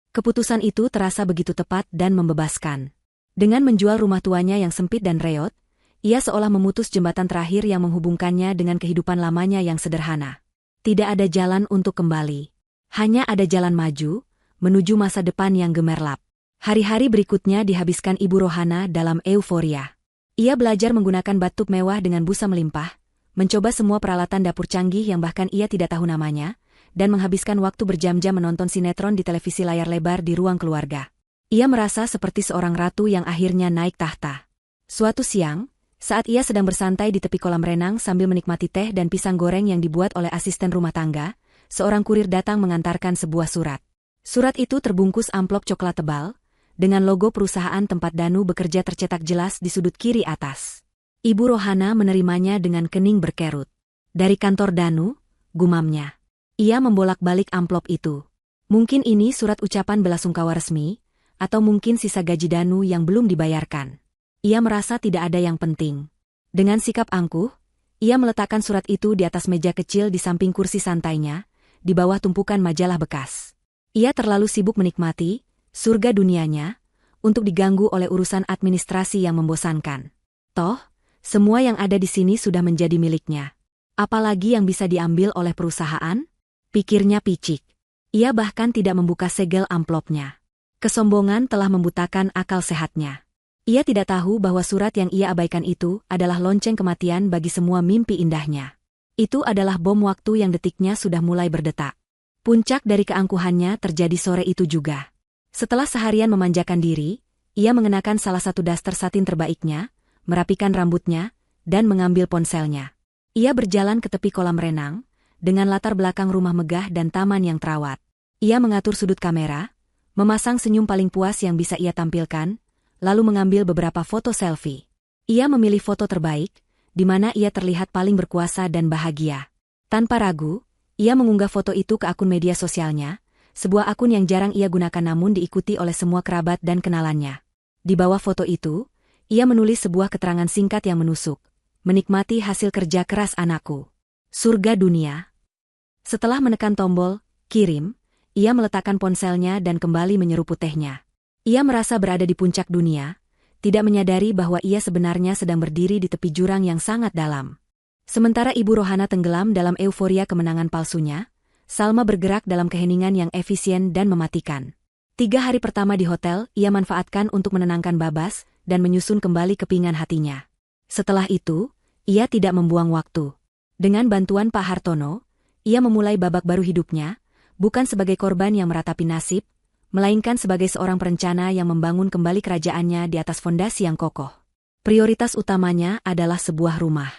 Keputusan itu terasa begitu tepat dan membebaskan. Dengan menjual rumah tuanya yang sempit dan reot, ia seolah memutus jembatan terakhir yang menghubungkannya dengan kehidupan lamanya yang sederhana. Tidak ada jalan untuk kembali. Hanya ada jalan maju, menuju masa depan yang gemerlap. Hari-hari berikutnya dihabiskan Ibu Rohana dalam euforia. Ia belajar menggunakan bathtub mewah dengan busa melimpah, mencoba semua peralatan dapur canggih yang bahkan ia tidak tahu namanya, dan menghabiskan waktu berjam-jam menonton sinetron di televisi layar lebar di ruang keluarga. Ia merasa seperti seorang ratu yang akhirnya naik tahta. Suatu siang, saat ia sedang bersantai di tepi kolam renang sambil menikmati teh dan pisang goreng yang dibuat oleh asisten rumah tangga, seorang kurir datang mengantarkan sebuah surat. Surat itu terbungkus amplop coklat tebal, dengan logo perusahaan tempat Danu bekerja tercetak jelas di sudut kiri atas. Ibu Rohana menerimanya dengan kening berkerut. "Dari kantor Danu," gumamnya. Ia membolak-balik amplop itu. Mungkin ini surat ucapan belasungkawa resmi, atau mungkin sisa gaji Danu yang belum dibayarkan. Ia merasa tidak ada yang penting. Dengan sikap angkuh, ia meletakkan surat itu di atas meja kecil di samping kursi santainya, di bawah tumpukan majalah bekas. Ia terlalu sibuk menikmati surga dunianya untuk diganggu oleh urusan administrasi yang membosankan. Toh, semua yang ada di sini sudah menjadi miliknya. Apalagi yang bisa diambil oleh perusahaan? Pikirnya picik. Ia bahkan tidak membuka segel amplopnya. Kesombongan telah membutakan akal sehatnya. Ia tidak tahu bahwa surat yang ia abaikan itu adalah lonceng kematian bagi semua mimpi indahnya. Itu adalah bom waktu yang detiknya sudah mulai berdetak. Puncak dari keangkuhannya terjadi sore itu juga. Setelah seharian memanjakan diri, ia mengenakan salah satu daster satin terbaiknya, merapikan rambutnya, dan mengambil ponselnya. Ia berjalan ke tepi kolam renang, dengan latar belakang rumah megah dan taman yang terawat. Ia mengatur sudut kamera, memasang senyum paling puas yang bisa ia tampilkan, lalu mengambil beberapa foto selfie. Ia memilih foto terbaik, di mana ia terlihat paling berkuasa dan bahagia. Tanpa ragu, ia mengunggah foto itu ke akun media sosialnya, sebuah akun yang jarang ia gunakan namun diikuti oleh semua kerabat dan kenalannya. Di bawah foto itu, ia menulis sebuah keterangan singkat yang menusuk. Menikmati hasil kerja keras anakku. Surga dunia. Setelah menekan tombol kirim, ia meletakkan ponselnya dan kembali menyeruput tehnya. Ia merasa berada di puncak dunia, tidak menyadari bahwa ia sebenarnya sedang berdiri di tepi jurang yang sangat dalam. Sementara Ibu Rohana tenggelam dalam euforia kemenangan palsunya, Salma bergerak dalam keheningan yang efisien dan mematikan. 3 hari pertama di hotel, ia manfaatkan untuk menenangkan Babas dan menyusun kembali kepingan hatinya. Setelah itu, ia tidak membuang waktu. Dengan bantuan Pak Hartono, ia memulai babak baru hidupnya, bukan sebagai korban yang meratapi nasib, melainkan sebagai seorang perencana yang membangun kembali kerajaannya di atas fondasi yang kokoh. Prioritas utamanya adalah sebuah rumah.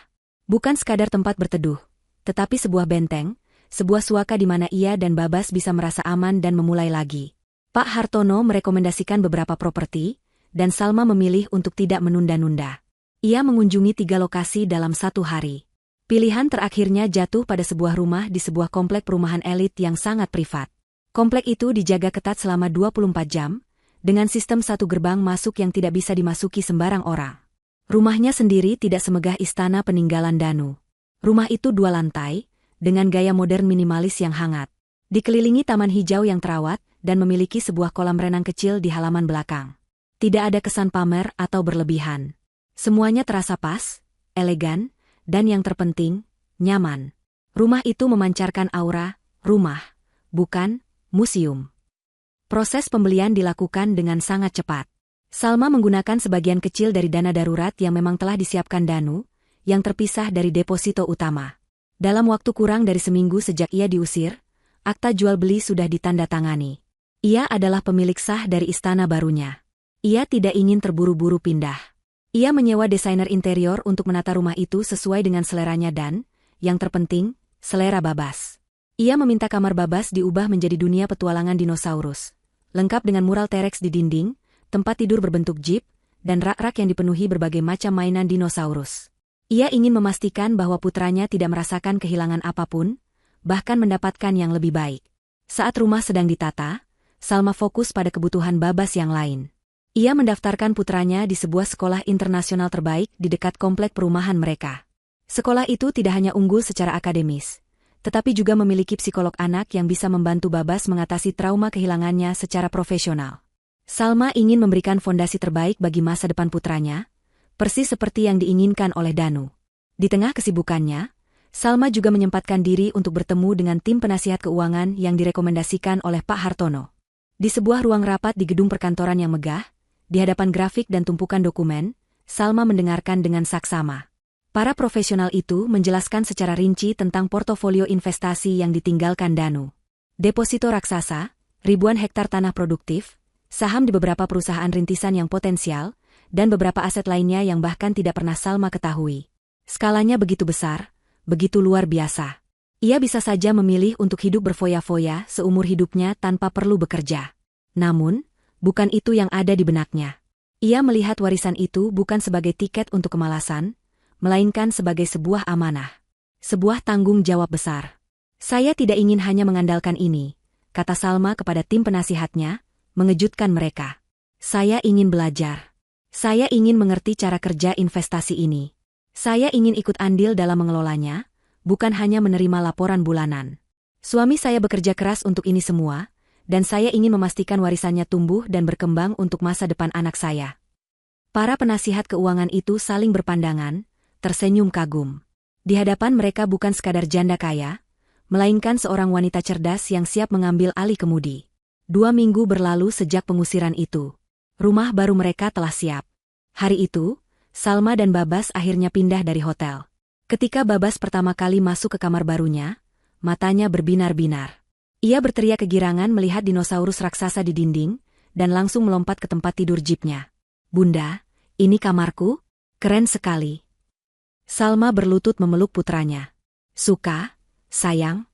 Bukan sekadar tempat berteduh, tetapi sebuah benteng, sebuah suaka di mana ia dan Babas bisa merasa aman dan memulai lagi. Pak Hartono merekomendasikan beberapa properti, dan Salma memilih untuk tidak menunda-nunda. Ia mengunjungi 3 lokasi dalam 1 hari. Pilihan terakhirnya jatuh pada sebuah rumah di sebuah komplek perumahan elit yang sangat privat. Komplek itu dijaga ketat selama 24 jam, dengan sistem 1 gerbang masuk yang tidak bisa dimasuki sembarang orang. Rumahnya sendiri tidak semegah istana peninggalan Danu. Rumah itu 2 lantai, dengan gaya modern minimalis yang hangat. Dikelilingi taman hijau yang terawat, dan memiliki sebuah kolam renang kecil di halaman belakang. Tidak ada kesan pamer atau berlebihan. Semuanya terasa pas, elegan, dan yang terpenting, nyaman. Rumah itu memancarkan aura rumah, bukan museum. Proses pembelian dilakukan dengan sangat cepat. Salma menggunakan sebagian kecil dari dana darurat yang memang telah disiapkan Danu, yang terpisah dari deposito utama. Dalam waktu kurang dari seminggu sejak ia diusir, akta jual beli sudah ditandatangani. Ia adalah pemilik sah dari istana barunya. Ia tidak ingin terburu-buru pindah. Ia menyewa desainer interior untuk menata rumah itu sesuai dengan seleranya dan, yang terpenting, selera Babas. Ia meminta kamar Babas diubah menjadi dunia petualangan dinosaurus. Lengkap dengan mural T-Rex di dinding, tempat tidur berbentuk jeep, dan rak-rak yang dipenuhi berbagai macam mainan dinosaurus. Ia ingin memastikan bahwa putranya tidak merasakan kehilangan apapun, bahkan mendapatkan yang lebih baik. Saat rumah sedang ditata, Salma fokus pada kebutuhan Babas yang lain. Ia mendaftarkan putranya di sebuah sekolah internasional terbaik di dekat komplek perumahan mereka. Sekolah itu tidak hanya unggul secara akademis, tetapi juga memiliki psikolog anak yang bisa membantu Babas mengatasi trauma kehilangannya secara profesional. Salma ingin memberikan fondasi terbaik bagi masa depan putranya, persis seperti yang diinginkan oleh Danu. Di tengah kesibukannya, Salma juga menyempatkan diri untuk bertemu dengan tim penasihat keuangan yang direkomendasikan oleh Pak Hartono. Di sebuah ruang rapat di gedung perkantoran yang megah, di hadapan grafik dan tumpukan dokumen, Salma mendengarkan dengan saksama. Para profesional itu menjelaskan secara rinci tentang portofolio investasi yang ditinggalkan Danu. Deposito raksasa, ribuan hektar tanah produktif, saham di beberapa perusahaan rintisan yang potensial, dan beberapa aset lainnya yang bahkan tidak pernah Salma ketahui. Skalanya begitu besar, begitu luar biasa. Ia bisa saja memilih untuk hidup berfoya-foya seumur hidupnya tanpa perlu bekerja. Namun, bukan itu yang ada di benaknya. Ia melihat warisan itu bukan sebagai tiket untuk kemalasan, melainkan sebagai sebuah amanah. Sebuah tanggung jawab besar. Saya tidak ingin hanya mengandalkan ini, kata Salma kepada tim penasihatnya, mengejutkan mereka. Saya ingin belajar. Saya ingin mengerti cara kerja investasi ini. Saya ingin ikut andil dalam mengelolanya, bukan hanya menerima laporan bulanan. Suami saya bekerja keras untuk ini semua, dan saya ingin memastikan warisannya tumbuh dan berkembang untuk masa depan anak saya. Para penasihat keuangan itu saling berpandangan, tersenyum kagum. Di hadapan mereka bukan sekadar janda kaya, melainkan seorang wanita cerdas yang siap mengambil alih kemudi. 2 minggu berlalu sejak pengusiran itu. Rumah baru mereka telah siap. Hari itu, Salma dan Babas akhirnya pindah dari hotel. Ketika Babas pertama kali masuk ke kamar barunya, matanya berbinar-binar. Ia berteriak kegirangan melihat dinosaurus raksasa di dinding, dan langsung melompat ke tempat tidur jeepnya. Bunda, ini kamarku? Keren sekali. Salma berlutut memeluk putranya. Suka, sayang?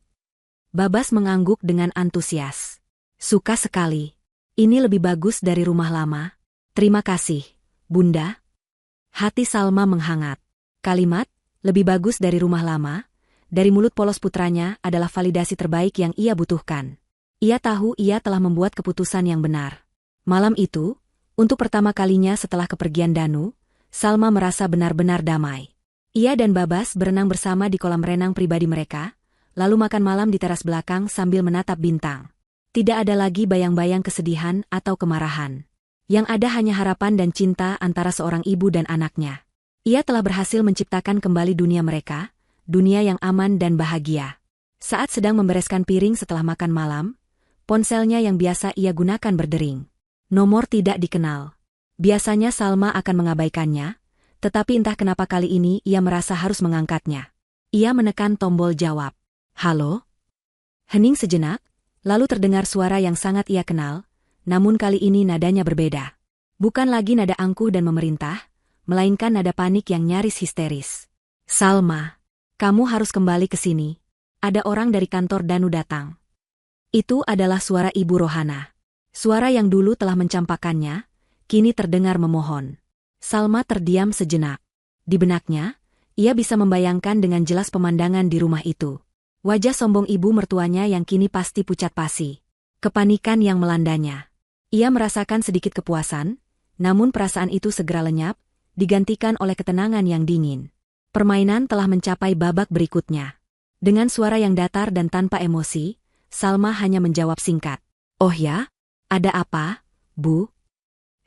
Babas mengangguk dengan antusias. Suka sekali. Ini lebih bagus dari rumah lama. Terima kasih, Bunda. Hati Salma menghangat. Kalimat, lebih bagus dari rumah lama, dari mulut polos putranya adalah validasi terbaik yang ia butuhkan. Ia tahu ia telah membuat keputusan yang benar. Malam itu, untuk pertama kalinya setelah kepergian Danu, Salma merasa benar-benar damai. Ia dan Babas berenang bersama di kolam renang pribadi mereka, lalu makan malam di teras belakang sambil menatap bintang. Tidak ada lagi bayang-bayang kesedihan atau kemarahan. Yang ada hanya harapan dan cinta antara seorang ibu dan anaknya. Ia telah berhasil menciptakan kembali dunia mereka, dunia yang aman dan bahagia. Saat sedang membereskan piring setelah makan malam, ponselnya yang biasa ia gunakan berdering. Nomor tidak dikenal. Biasanya Salma akan mengabaikannya, tetapi entah kenapa kali ini ia merasa harus mengangkatnya. Ia menekan tombol jawab. Halo? Hening sejenak, lalu terdengar suara yang sangat ia kenal, namun kali ini nadanya berbeda. Bukan lagi nada angkuh dan memerintah, melainkan nada panik yang nyaris histeris. Salma, kamu harus kembali ke sini. Ada orang dari kantor Danu datang. Itu adalah suara Ibu Rohana. Suara yang dulu telah mencampakkannya, kini terdengar memohon. Salma terdiam sejenak. Di benaknya, ia bisa membayangkan dengan jelas pemandangan di rumah itu. Wajah sombong ibu mertuanya yang kini pasti pucat pasi. Kepanikan yang melandanya. Ia merasakan sedikit kepuasan, namun perasaan itu segera lenyap, digantikan oleh ketenangan yang dingin. Permainan telah mencapai babak berikutnya. Dengan suara yang datar dan tanpa emosi, Salma hanya menjawab singkat. Oh ya? Ada apa, Bu?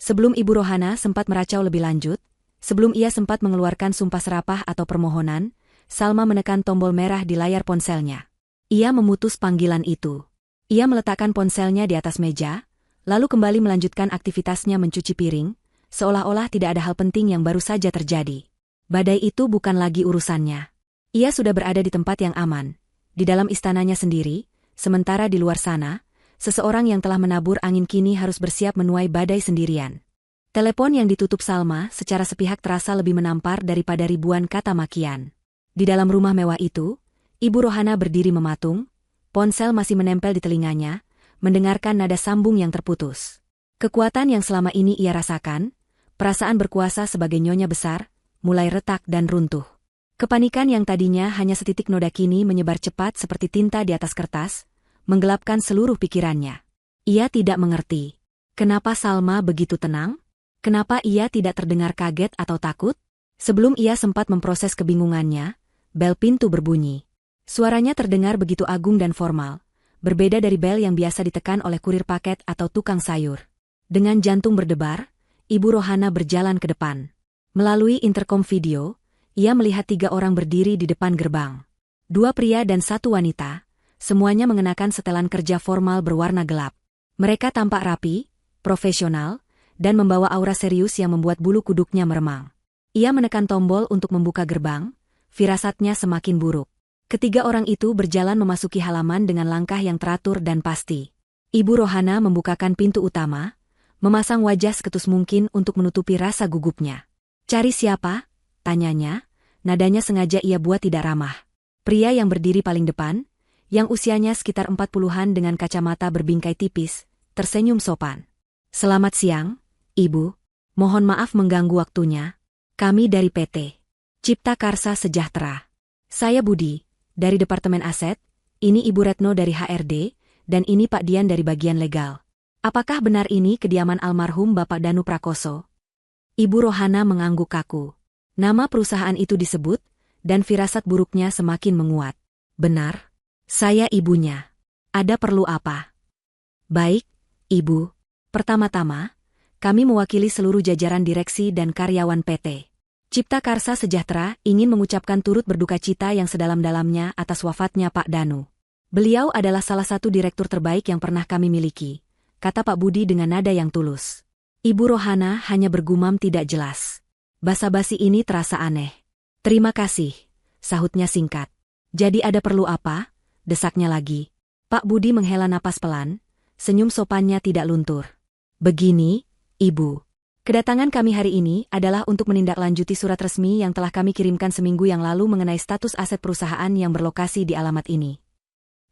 Sebelum Ibu Rohana sempat meracau lebih lanjut, sebelum ia sempat mengeluarkan sumpah serapah atau permohonan, Salma menekan tombol merah di layar ponselnya. Ia memutus panggilan itu. Ia meletakkan ponselnya di atas meja, lalu kembali melanjutkan aktivitasnya mencuci piring, seolah-olah tidak ada hal penting yang baru saja terjadi. Badai itu bukan lagi urusannya. Ia sudah berada di tempat yang aman, di dalam istananya sendiri, sementara di luar sana, seseorang yang telah menabur angin kini harus bersiap menuai badai sendirian. Telepon yang ditutup Salma secara sepihak terasa lebih menampar daripada ribuan kata makian. Di dalam rumah mewah itu, Ibu Rohana berdiri mematung, ponsel masih menempel di telinganya, mendengarkan nada sambung yang terputus. Kekuatan yang selama ini ia rasakan, perasaan berkuasa sebagai nyonya besar, mulai retak dan runtuh. Kepanikan yang tadinya hanya setitik noda kini menyebar cepat seperti tinta di atas kertas, menggelapkan seluruh pikirannya. Ia tidak mengerti. Kenapa Salma begitu tenang? Kenapa ia tidak terdengar kaget atau takut? Sebelum ia sempat memproses kebingungannya, bel pintu berbunyi. Suaranya terdengar begitu agung dan formal, berbeda dari bel yang biasa ditekan oleh kurir paket atau tukang sayur. Dengan jantung berdebar, Ibu Rohana berjalan ke depan. Melalui interkom video, ia melihat 3 orang berdiri di depan gerbang. 2 pria dan 1 wanita, semuanya mengenakan setelan kerja formal berwarna gelap. Mereka tampak rapi, profesional, dan membawa aura serius yang membuat bulu kuduknya meremang. Ia menekan tombol untuk membuka gerbang, firasatnya semakin buruk. Ketiga orang itu berjalan memasuki halaman dengan langkah yang teratur dan pasti. Ibu Rohana membukakan pintu utama, memasang wajah seketus mungkin untuk menutupi rasa gugupnya. Cari siapa? Tanyanya, nadanya sengaja ia buat tidak ramah. Pria yang berdiri paling depan, yang usianya sekitar 40-an dengan kacamata berbingkai tipis, tersenyum sopan. Selamat siang, Ibu. Mohon maaf mengganggu waktunya. Kami dari PT Cipta Karsa Sejahtera. Saya Budi, dari Departemen Aset, ini Ibu Retno dari HRD, dan ini Pak Dian dari bagian legal. Apakah benar ini kediaman almarhum Bapak Danu Prakoso? Ibu Rohana mengangguk kaku. Nama perusahaan itu disebut, dan firasat buruknya semakin menguat. Benar. Saya ibunya. Ada perlu apa? Baik, Ibu. Pertama-tama, kami mewakili seluruh jajaran direksi dan karyawan PT Cipta Karsa Sejahtera ingin mengucapkan turut berduka cita yang sedalam-dalamnya atas wafatnya Pak Danu. Beliau adalah salah satu direktur terbaik yang pernah kami miliki, kata Pak Budi dengan nada yang tulus. Ibu Rohana hanya bergumam tidak jelas. Basa-basi ini terasa aneh. Terima kasih, sahutnya singkat. Jadi ada perlu apa? Desaknya lagi. Pak Budi menghela napas pelan, senyum sopannya tidak luntur. Begini, Ibu. Kedatangan kami hari ini adalah untuk menindaklanjuti surat resmi yang telah kami kirimkan seminggu yang lalu mengenai status aset perusahaan yang berlokasi di alamat ini.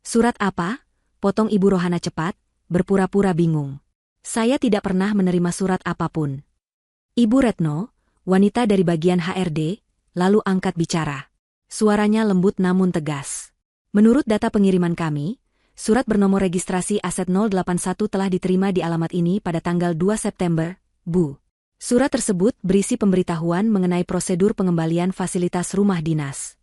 Surat apa? Potong Ibu Rohana cepat, berpura-pura bingung. Saya tidak pernah menerima surat apapun. Ibu Retno, wanita dari bagian HRD, lalu angkat bicara. Suaranya lembut namun tegas. Menurut data pengiriman kami, surat bernomor registrasi aset 081 telah diterima di alamat ini pada tanggal 2 September, Bu. Surat tersebut berisi pemberitahuan mengenai prosedur pengembalian fasilitas rumah dinas.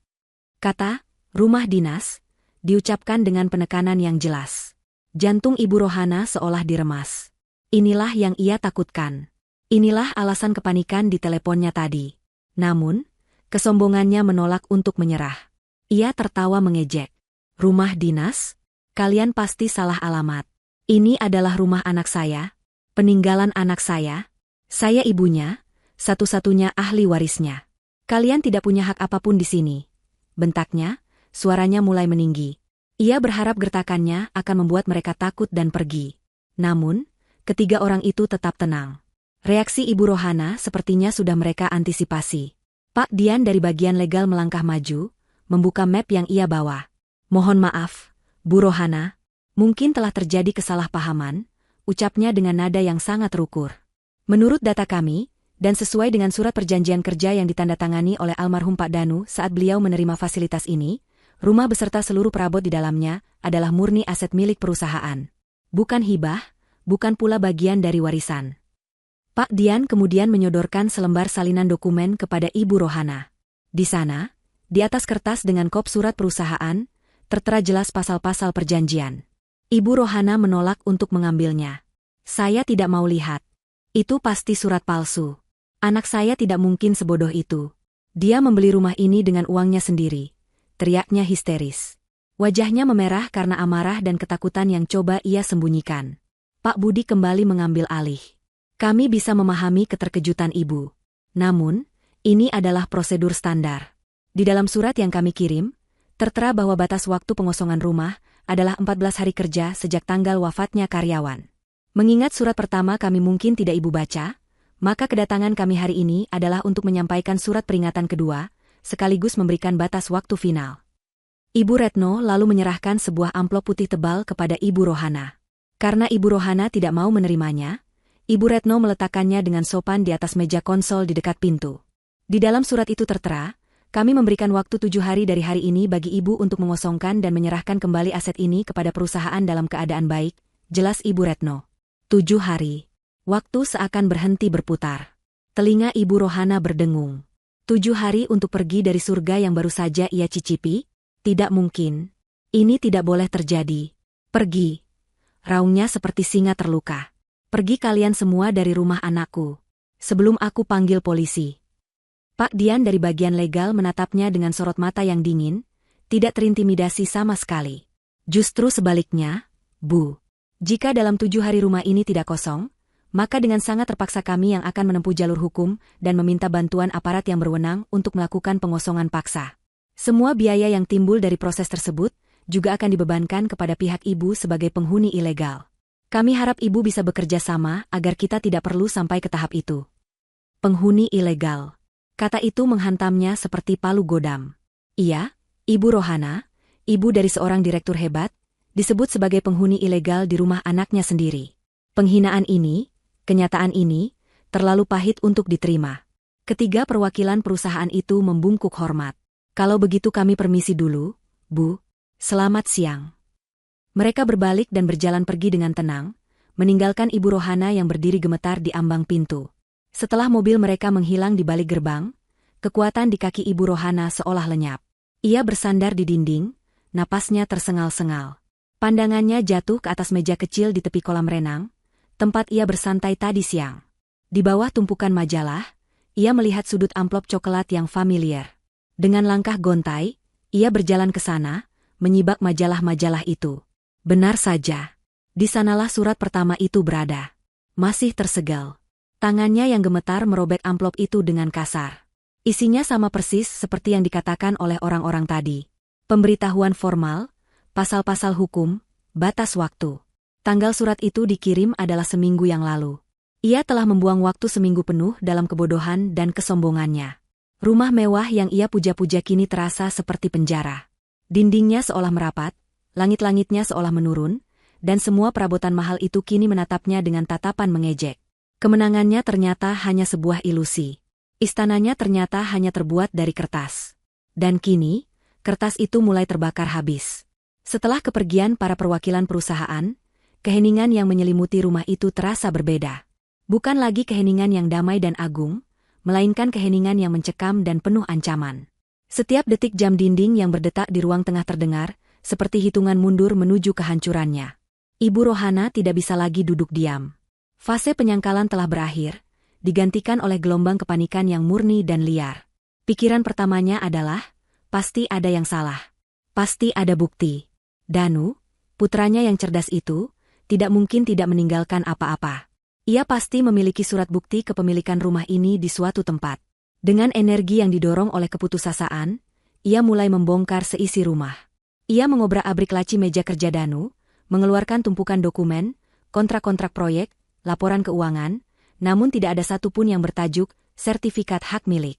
Kata, rumah dinas, diucapkan dengan penekanan yang jelas. Jantung Ibu Rohana seolah diremas. Inilah yang ia takutkan. Inilah alasan kepanikan di teleponnya tadi. Namun, kesombongannya menolak untuk menyerah. Ia tertawa mengejek. Rumah dinas? Kalian pasti salah alamat. Ini adalah rumah anak saya, peninggalan anak saya. Saya ibunya, satu-satunya ahli warisnya. Kalian tidak punya hak apapun di sini. Bentaknya, suaranya mulai meninggi. Ia berharap gertakannya akan membuat mereka takut dan pergi. Namun, ketiga orang itu tetap tenang. Reaksi Ibu Rohana sepertinya sudah mereka antisipasi. Pak Dian dari bagian legal melangkah maju, membuka map yang ia bawa. Mohon maaf, Bu Rohana, mungkin telah terjadi kesalahpahaman, ucapnya dengan nada yang sangat rukur. Menurut data kami, dan sesuai dengan surat perjanjian kerja yang ditandatangani oleh almarhum Pak Danu saat beliau menerima fasilitas ini, rumah beserta seluruh perabot di dalamnya adalah murni aset milik perusahaan. Bukan hibah, bukan pula bagian dari warisan. Pak Dian kemudian menyodorkan selembar salinan dokumen kepada Ibu Rohana. Di sana, di atas kertas dengan kop surat perusahaan, tertera jelas pasal-pasal perjanjian. Ibu Rohana menolak untuk mengambilnya. Saya tidak mau lihat. Itu pasti surat palsu. Anak saya tidak mungkin sebodoh itu. Dia membeli rumah ini dengan uangnya sendiri. Teriaknya histeris. Wajahnya memerah karena amarah dan ketakutan yang coba ia sembunyikan. Pak Budi kembali mengambil alih. Kami bisa memahami keterkejutan Ibu. Namun, ini adalah prosedur standar. Di dalam surat yang kami kirim, tertera bahwa batas waktu pengosongan rumah adalah 14 hari kerja sejak tanggal wafatnya karyawan. Mengingat surat pertama kami mungkin tidak Ibu baca, maka kedatangan kami hari ini adalah untuk menyampaikan surat peringatan kedua, sekaligus memberikan batas waktu final. Ibu Retno lalu menyerahkan sebuah amplop putih tebal kepada Ibu Rohana. Karena Ibu Rohana tidak mau menerimanya, Ibu Retno meletakkannya dengan sopan di atas meja konsol di dekat pintu. Di dalam surat itu tertera, kami memberikan waktu 7 hari dari hari ini bagi Ibu untuk mengosongkan dan menyerahkan kembali aset ini kepada perusahaan dalam keadaan baik, jelas Ibu Retno. 7 hari. Waktu seakan berhenti berputar. Telinga Ibu Rohana berdengung. 7 hari untuk pergi dari surga yang baru saja ia cicipi? Tidak mungkin. Ini tidak boleh terjadi. Pergi. Raungnya seperti singa terluka. Pergi kalian semua dari rumah anakku. Sebelum aku panggil polisi. Pak Dian dari bagian legal menatapnya dengan sorot mata yang dingin, tidak terintimidasi sama sekali. Justru sebaliknya, Bu. Jika dalam 7 hari rumah ini tidak kosong, maka dengan sangat terpaksa kami yang akan menempuh jalur hukum dan meminta bantuan aparat yang berwenang untuk melakukan pengosongan paksa. Semua biaya yang timbul dari proses tersebut juga akan dibebankan kepada pihak Ibu sebagai penghuni ilegal. Kami harap Ibu bisa bekerja sama agar kita tidak perlu sampai ke tahap itu. Penghuni ilegal. Kata itu menghantamnya seperti palu godam. Iya, Ibu Rohana, ibu dari seorang direktur hebat, disebut sebagai penghuni ilegal di rumah anaknya sendiri. Penghinaan ini, kenyataan ini, terlalu pahit untuk diterima. Ketiga perwakilan perusahaan itu membungkuk hormat. Kalau begitu kami permisi dulu, Bu. Selamat siang. Mereka berbalik dan berjalan pergi dengan tenang, meninggalkan Ibu Rohana yang berdiri gemetar di ambang pintu. Setelah mobil mereka menghilang di balik gerbang, kekuatan di kaki Ibu Rohana seolah lenyap. Ia bersandar di dinding, napasnya tersengal-sengal. Pandangannya jatuh ke atas meja kecil di tepi kolam renang, tempat ia bersantai tadi siang. Di bawah tumpukan majalah, ia melihat sudut amplop coklat yang familiar. Dengan langkah gontai, ia berjalan ke sana, menyibak majalah-majalah itu. Benar saja. Di sanalah surat pertama itu berada. Masih tersegal. Tangannya yang gemetar merobek amplop itu dengan kasar. Isinya sama persis seperti yang dikatakan oleh orang-orang tadi. Pemberitahuan formal, pasal-pasal hukum, batas waktu. Tanggal surat itu dikirim adalah seminggu yang lalu. Ia telah membuang waktu seminggu penuh dalam kebodohan dan kesombongannya. Rumah mewah yang ia puja-puja kini terasa seperti penjara. Dindingnya seolah merapat, langit-langitnya seolah menurun, dan semua perabotan mahal itu kini menatapnya dengan tatapan mengejek. Kemenangannya ternyata hanya sebuah ilusi. Istananya ternyata hanya terbuat dari kertas. Dan kini, kertas itu mulai terbakar habis. Setelah kepergian para perwakilan perusahaan, keheningan yang menyelimuti rumah itu terasa berbeda. Bukan lagi keheningan yang damai dan agung, melainkan keheningan yang mencekam dan penuh ancaman. Setiap detik jam dinding yang berdetak di ruang tengah terdengar, seperti hitungan mundur menuju kehancurannya. Ibu Rohana tidak bisa lagi duduk diam. Fase penyangkalan telah berakhir, digantikan oleh gelombang kepanikan yang murni dan liar. Pikiran pertamanya adalah, pasti ada yang salah. Pasti ada bukti. Danu, putranya yang cerdas itu, tidak mungkin tidak meninggalkan apa-apa. Ia pasti memiliki surat bukti kepemilikan rumah ini di suatu tempat. Dengan energi yang didorong oleh keputusasaan, ia mulai membongkar seisi rumah. Ia mengobrak-abrik laci meja kerja Danu, mengeluarkan tumpukan dokumen, kontrak-kontrak proyek, laporan keuangan, namun tidak ada satupun yang bertajuk sertifikat hak milik.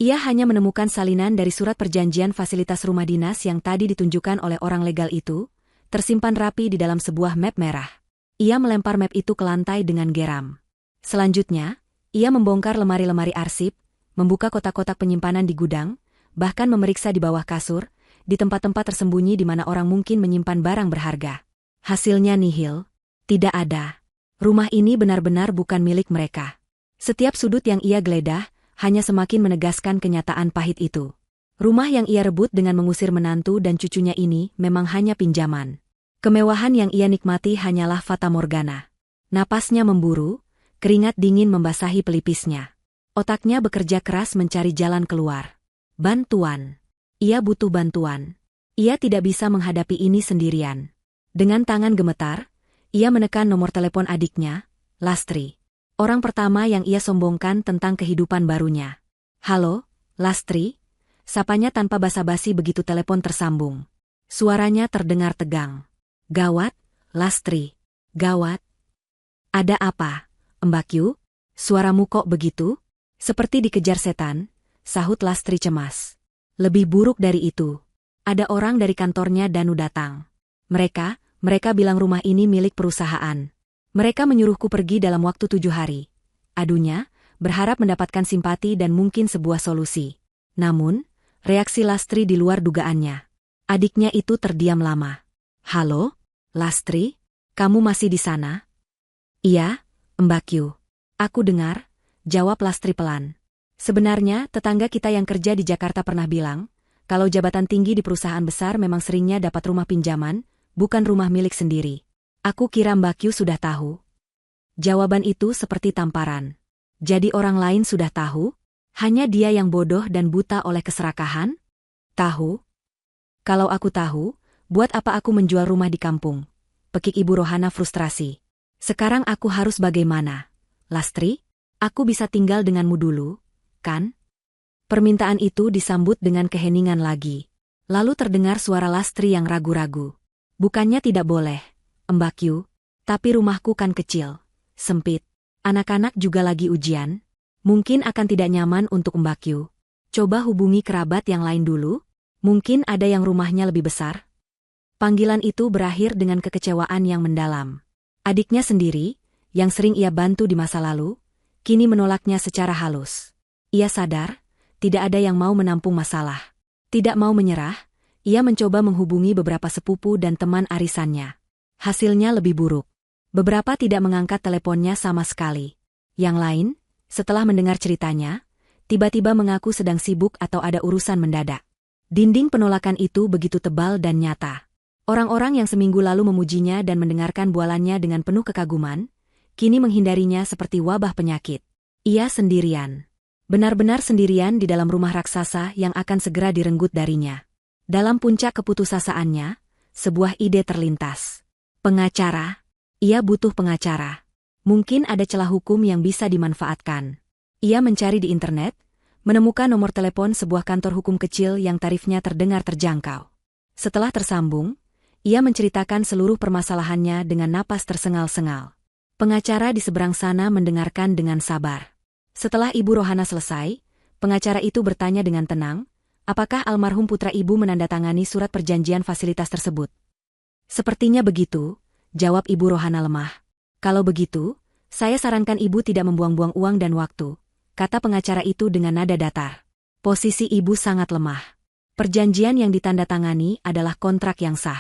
Ia hanya menemukan salinan dari surat perjanjian fasilitas rumah dinas yang tadi ditunjukkan oleh orang legal itu, tersimpan rapi di dalam sebuah map merah. Ia melempar map itu ke lantai dengan geram. Selanjutnya, ia membongkar lemari-lemari arsip, membuka kotak-kotak penyimpanan di gudang, bahkan memeriksa di bawah kasur, di tempat-tempat tersembunyi di mana orang mungkin menyimpan barang berharga. Hasilnya nihil. Tidak ada. Rumah ini benar-benar bukan milik mereka. Setiap sudut yang ia geledah, hanya semakin menegaskan kenyataan pahit itu. Rumah yang ia rebut dengan mengusir menantu dan cucunya ini memang hanya pinjaman. Kemewahan yang ia nikmati hanyalah fata morgana. Napasnya memburu, keringat dingin membasahi pelipisnya. Otaknya bekerja keras mencari jalan keluar. Bantuan. Ia butuh bantuan. Ia tidak bisa menghadapi ini sendirian. Dengan tangan gemetar, ia menekan nomor telepon adiknya, Lastri. Orang pertama yang ia sombongkan tentang kehidupan barunya. Halo, Lastri? Sapanya tanpa basa-basi begitu telepon tersambung. Suaranya terdengar tegang. Gawat, Lastri. Gawat. Ada apa, Mbak Yu? Suaramu kok begitu? Seperti dikejar setan, sahut Lastri cemas. Lebih buruk dari itu. Ada orang dari kantornya Danu datang. Mereka bilang rumah ini milik perusahaan. Mereka menyuruhku pergi dalam waktu 7 hari. Adunya, berharap mendapatkan simpati dan mungkin sebuah solusi. Namun, reaksi Lastri di luar dugaannya. Adiknya itu terdiam lama. Halo, Lastri? Kamu masih di sana? Iya, Mbak Yu. Aku dengar, jawab Lastri pelan. Sebenarnya, tetangga kita yang kerja di Jakarta pernah bilang, kalau jabatan tinggi di perusahaan besar memang seringnya dapat rumah pinjaman, bukan rumah milik sendiri. Aku kira Mbak Yu sudah tahu. Jawaban itu seperti tamparan. Jadi orang lain sudah tahu? Hanya dia yang bodoh dan buta oleh keserakahan? Tahu? Kalau aku tahu, buat apa aku menjual rumah di kampung? Pekik Ibu Rohana frustrasi. Sekarang aku harus bagaimana? Lastri, aku bisa tinggal denganmu dulu, kan? Permintaan itu disambut dengan keheningan lagi. Lalu terdengar suara Lastri yang ragu-ragu. Bukannya tidak boleh, Mbak Yu, tapi rumahku kan kecil, sempit. Anak-anak juga lagi ujian. Mungkin akan tidak nyaman untuk Mbak Yu. Coba hubungi kerabat yang lain dulu. Mungkin ada yang rumahnya lebih besar. Panggilan itu berakhir dengan kekecewaan yang mendalam. Adiknya sendiri, yang sering ia bantu di masa lalu, kini menolaknya secara halus. Ia sadar, tidak ada yang mau menampung masalah. Tidak mau menyerah, Ia mencoba menghubungi beberapa sepupu dan teman arisannya. Hasilnya lebih buruk. Beberapa tidak mengangkat teleponnya sama sekali. Yang lain, setelah mendengar ceritanya, tiba-tiba mengaku sedang sibuk atau ada urusan mendadak. Dinding penolakan itu begitu tebal dan nyata. Orang-orang yang seminggu lalu memujinya dan mendengarkan bualannya dengan penuh kekaguman, kini menghindarinya seperti wabah penyakit. Ia sendirian. Benar-benar sendirian di dalam rumah raksasa yang akan segera direnggut darinya. Dalam puncak keputusasaannya, sebuah ide terlintas. Pengacara. Ia butuh pengacara. Mungkin ada celah hukum yang bisa dimanfaatkan. Ia mencari di internet, menemukan nomor telepon sebuah kantor hukum kecil yang tarifnya terdengar terjangkau. Setelah tersambung, ia menceritakan seluruh permasalahannya dengan napas tersengal-sengal. Pengacara di seberang sana mendengarkan dengan sabar. Setelah Ibu Rohana selesai, pengacara itu bertanya dengan tenang, apakah almarhum putra ibu menandatangani surat perjanjian fasilitas tersebut? Sepertinya begitu, jawab Ibu Rohana lemah. Kalau begitu, saya sarankan ibu tidak membuang-buang uang dan waktu, kata pengacara itu dengan nada datar. Posisi ibu sangat lemah. Perjanjian yang ditandatangani adalah kontrak yang sah.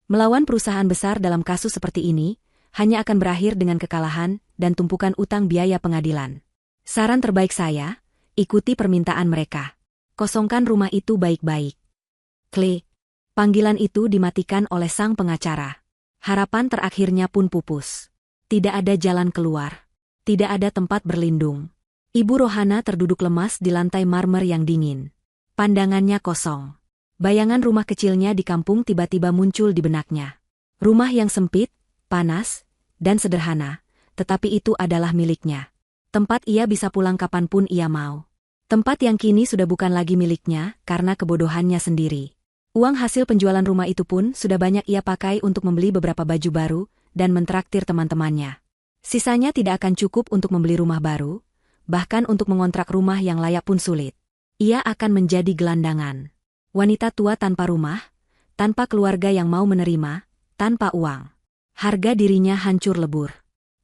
Melawan perusahaan besar dalam kasus seperti ini, hanya akan berakhir dengan kekalahan dan tumpukan utang biaya pengadilan. Saran terbaik saya, ikuti permintaan mereka. Kosongkan rumah itu baik-baik. Klik. Panggilan itu dimatikan oleh sang pengacara. Harapan terakhirnya pun pupus. Tidak ada jalan keluar. Tidak ada tempat berlindung. Ibu Rohana terduduk lemas di lantai marmer yang dingin. Pandangannya kosong. Bayangan rumah kecilnya di kampung tiba-tiba muncul di benaknya. Rumah yang sempit, panas, dan sederhana, tetapi itu adalah miliknya. Tempat ia bisa pulang kapanpun ia mau. Tempat yang kini sudah bukan lagi miliknya karena kebodohannya sendiri. Uang hasil penjualan rumah itu pun sudah banyak ia pakai untuk membeli beberapa baju baru dan mentraktir teman-temannya. Sisanya tidak akan cukup untuk membeli rumah baru, bahkan untuk mengontrak rumah yang layak pun sulit. Ia akan menjadi gelandangan. Wanita tua tanpa rumah, tanpa keluarga yang mau menerima, tanpa uang. Harga dirinya hancur lebur.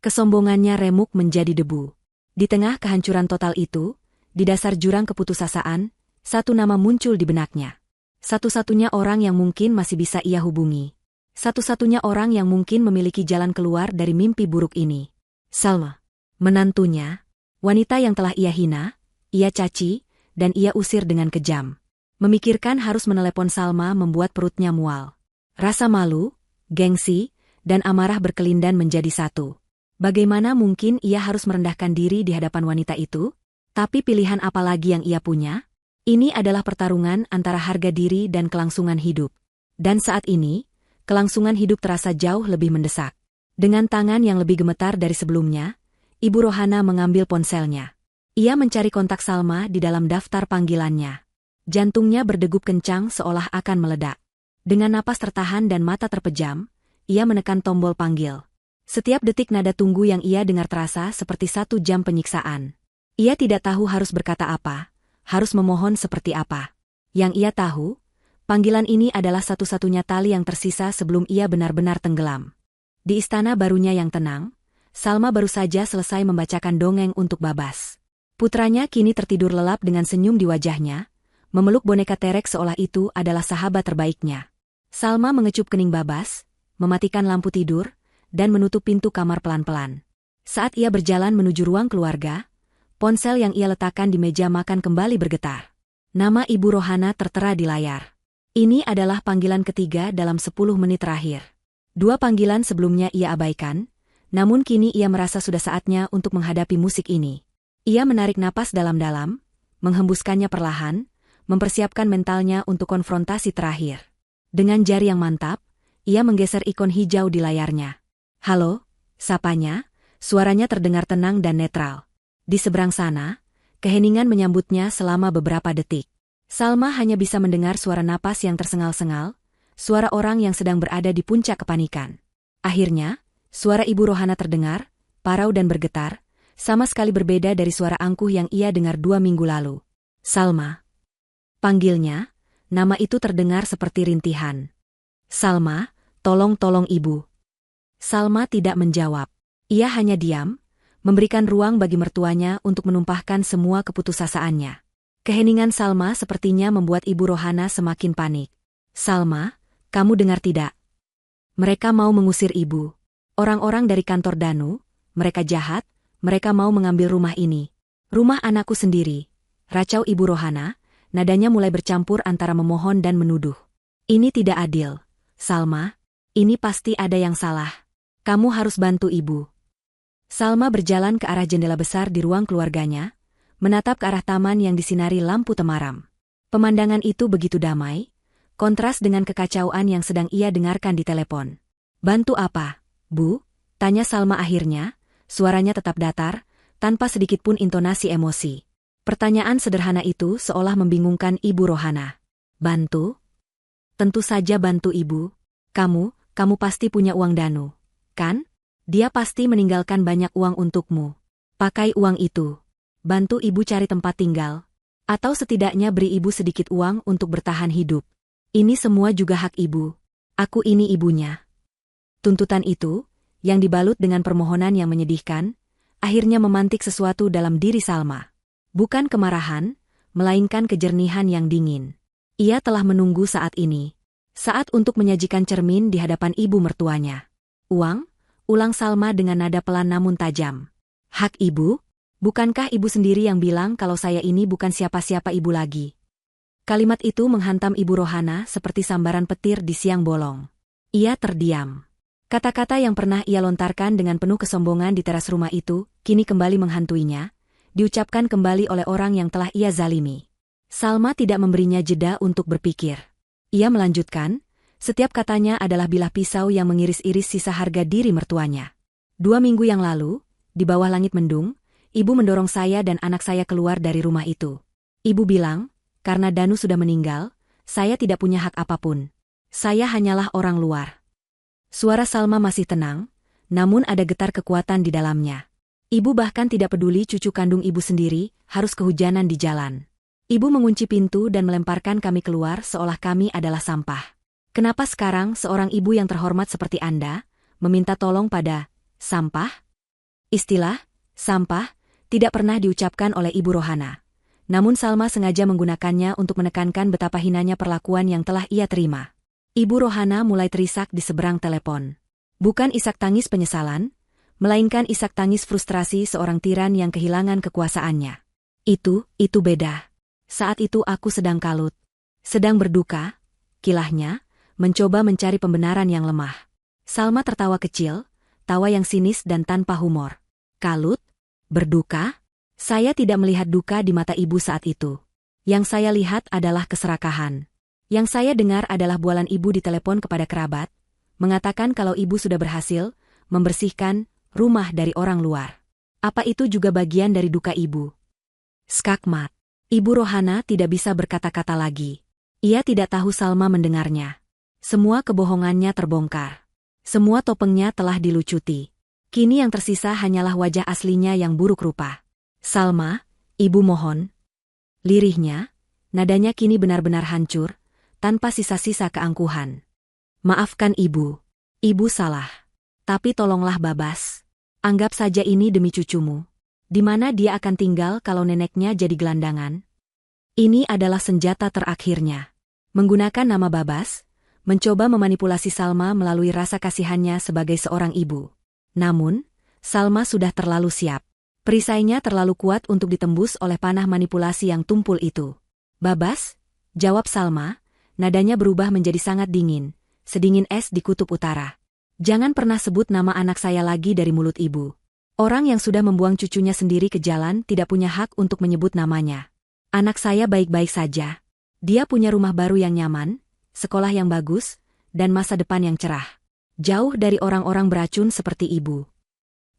Kesombongannya remuk menjadi debu. Di tengah kehancuran total itu, di dasar jurang keputusasaan, satu nama muncul di benaknya. Satu-satunya orang yang mungkin masih bisa ia hubungi. Satu-satunya orang yang mungkin memiliki jalan keluar dari mimpi buruk ini. Salma. Menantunya, wanita yang telah ia hina, ia caci, dan ia usir dengan kejam. Memikirkan harus menelepon Salma membuat perutnya mual. Rasa malu, gengsi, dan amarah berkelindan menjadi satu. Bagaimana mungkin ia harus merendahkan diri di hadapan wanita itu? Tapi pilihan apa lagi yang ia punya? Ini adalah pertarungan antara harga diri dan kelangsungan hidup. Dan saat ini, kelangsungan hidup terasa jauh lebih mendesak. Dengan tangan yang lebih gemetar dari sebelumnya, Ibu Rohana mengambil ponselnya. Ia mencari kontak Salma di dalam daftar panggilannya. Jantungnya berdegup kencang seolah akan meledak. Dengan napas tertahan dan mata terpejam, ia menekan tombol panggil. Setiap detik nada tunggu yang ia dengar terasa seperti 1 jam penyiksaan. Ia tidak tahu harus berkata apa, harus memohon seperti apa. Yang ia tahu, panggilan ini adalah satu-satunya tali yang tersisa sebelum ia benar-benar tenggelam. Di istana barunya yang tenang, Salma baru saja selesai membacakan dongeng untuk Babas. Putranya kini tertidur lelap dengan senyum di wajahnya, memeluk boneka terek seolah itu adalah sahabat terbaiknya. Salma mengecup kening Babas, mematikan lampu tidur, dan menutup pintu kamar pelan-pelan. Saat ia berjalan menuju ruang keluarga, ponsel yang ia letakkan di meja makan kembali bergetar. Nama Ibu Rohana tertera di layar. Ini adalah panggilan ketiga dalam 10 menit terakhir. 2 panggilan sebelumnya ia abaikan, namun kini ia merasa sudah saatnya untuk menghadapi musik ini. Ia menarik napas dalam-dalam, menghembuskannya perlahan, mempersiapkan mentalnya untuk konfrontasi terakhir. Dengan jari yang mantap, ia menggeser ikon hijau di layarnya. Halo, sapanya, suaranya terdengar tenang dan netral. Di seberang sana, keheningan menyambutnya selama beberapa detik. Salma hanya bisa mendengar suara napas yang tersengal-sengal, suara orang yang sedang berada di puncak kepanikan. Akhirnya, suara Ibu Rohana terdengar, parau dan bergetar, sama sekali berbeda dari suara angkuh yang ia dengar 2 minggu lalu. Salma. Panggilnya, nama itu terdengar seperti rintihan. Salma, tolong Ibu. Salma tidak menjawab. Ia hanya diam, memberikan ruang bagi mertuanya untuk menumpahkan semua keputusasaannya. Keheningan Salma sepertinya membuat Ibu Rohana semakin panik. Salma, kamu dengar tidak? Mereka mau mengusir ibu. Orang-orang dari kantor Danu, mereka jahat, mereka mau mengambil rumah ini. Rumah anakku sendiri. Racau Ibu Rohana, nadanya mulai bercampur antara memohon dan menuduh. Ini tidak adil. Salma, ini pasti ada yang salah. Kamu harus bantu ibu. Salma berjalan ke arah jendela besar di ruang keluarganya, menatap ke arah taman yang disinari lampu temaram. Pemandangan itu begitu damai, kontras dengan kekacauan yang sedang ia dengarkan di telepon. Bantu apa, Bu? Tanya Salma akhirnya, suaranya tetap datar, tanpa sedikit pun intonasi emosi. Pertanyaan sederhana itu seolah membingungkan Ibu Rohana. Bantu? Tentu saja bantu ibu. Kamu pasti punya uang Danu, kan? Dia pasti meninggalkan banyak uang untukmu. Pakai uang itu. Bantu ibu cari tempat tinggal. Atau setidaknya beri ibu sedikit uang untuk bertahan hidup. Ini semua juga hak ibu. Aku ini ibunya. Tuntutan itu, yang dibalut dengan permohonan yang menyedihkan, akhirnya memantik sesuatu dalam diri Salma. Bukan kemarahan, melainkan kejernihan yang dingin. Ia telah menunggu saat ini. Saat untuk menyajikan cermin di hadapan ibu mertuanya. Uang? Ulang Salma dengan nada pelan namun tajam. Hak ibu? Bukankah ibu sendiri yang bilang kalau saya ini bukan siapa-siapa ibu lagi? Kalimat itu menghantam Ibu Rohana seperti sambaran petir di siang bolong. Ia terdiam. Kata-kata yang pernah ia lontarkan dengan penuh kesombongan di teras rumah itu, kini kembali menghantuinya, diucapkan kembali oleh orang yang telah ia zalimi. Salma tidak memberinya jeda untuk berpikir. Ia melanjutkan, setiap katanya adalah bilah pisau yang mengiris-iris sisa harga diri mertuanya. 2 minggu yang lalu, di bawah langit mendung, ibu mendorong saya dan anak saya keluar dari rumah itu. Ibu bilang, karena Danu sudah meninggal, saya tidak punya hak apapun. Saya hanyalah orang luar. Suara Salma masih tenang, namun ada getar kekuatan di dalamnya. Ibu bahkan tidak peduli cucu kandung ibu sendiri, harus kehujanan di jalan. Ibu mengunci pintu dan melemparkan kami keluar seolah kami adalah sampah. Kenapa sekarang seorang ibu yang terhormat seperti Anda, meminta tolong pada sampah? Istilah sampah tidak pernah diucapkan oleh Ibu Rohana. Namun Salma sengaja menggunakannya untuk menekankan betapa hinanya perlakuan yang telah ia terima. Ibu Rohana mulai terisak di seberang telepon. Bukan isak tangis penyesalan, melainkan isak tangis frustrasi seorang tiran yang kehilangan kekuasaannya. Itu beda. Saat itu aku sedang kalut. Sedang berduka, kilahnya, mencoba mencari pembenaran yang lemah. Salma tertawa kecil, tawa yang sinis dan tanpa humor. Kalut? Berduka? Saya tidak melihat duka di mata ibu saat itu. Yang saya lihat adalah keserakahan. Yang saya dengar adalah bualan ibu di telepon kepada kerabat, mengatakan kalau ibu sudah berhasil membersihkan rumah dari orang luar. Apa itu juga bagian dari duka ibu? Skakmat. Ibu Rohana tidak bisa berkata-kata lagi. Ia tidak tahu Salma mendengarnya. Semua kebohongannya terbongkar. Semua topengnya telah dilucuti. Kini yang tersisa hanyalah wajah aslinya yang buruk rupa. Salma, ibu mohon. Lirihnya, nadanya kini benar-benar hancur, tanpa sisa-sisa keangkuhan. Maafkan ibu. Ibu salah. Tapi tolonglah Babas. Anggap saja ini demi cucumu. Di mana dia akan tinggal kalau neneknya jadi gelandangan? Ini adalah senjata terakhirnya. Menggunakan nama Babas, mencoba memanipulasi Salma melalui rasa kasihannya sebagai seorang ibu. Namun, Salma sudah terlalu siap. Perisainya terlalu kuat untuk ditembus oleh panah manipulasi yang tumpul itu. Babas? Jawab Salma, nadanya berubah menjadi sangat dingin, sedingin es di kutub utara. Jangan pernah sebut nama anak saya lagi dari mulut ibu. Orang yang sudah membuang cucunya sendiri ke jalan tidak punya hak untuk menyebut namanya. Anak saya baik-baik saja. Dia punya rumah baru yang nyaman, sekolah yang bagus, dan masa depan yang cerah. Jauh dari orang-orang beracun seperti ibu.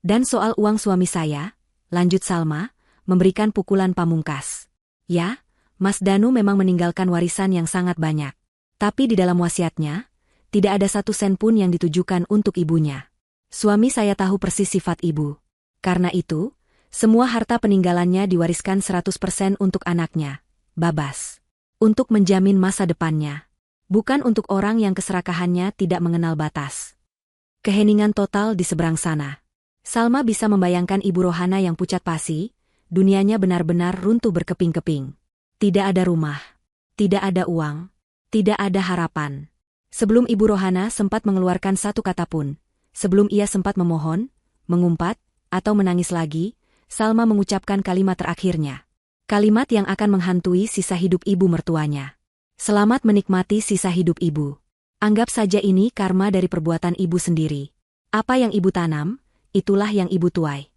Dan soal uang suami saya, lanjut Salma, memberikan pukulan pamungkas. Ya, Mas Danu memang meninggalkan warisan yang sangat banyak. Tapi di dalam wasiatnya, tidak ada 1 sen pun yang ditujukan untuk ibunya. Suami saya tahu persis sifat ibu. Karena itu, semua harta peninggalannya diwariskan 100% untuk anaknya, Babas. Untuk menjamin masa depannya. Bukan untuk orang yang keserakahannya tidak mengenal batas. Keheningan total di seberang sana. Salma bisa membayangkan Ibu Rohana yang pucat pasi, dunianya benar-benar runtuh berkeping-keping. Tidak ada rumah. Tidak ada uang. Tidak ada harapan. Sebelum Ibu Rohana sempat mengeluarkan satu kata pun, sebelum ia sempat memohon, mengumpat, atau menangis lagi, Salma mengucapkan kalimat terakhirnya. Kalimat yang akan menghantui sisa hidup ibu mertuanya. Selamat menikmati sisa hidup ibu. Anggap saja ini karma dari perbuatan ibu sendiri. Apa yang ibu tanam, itulah yang ibu tuai.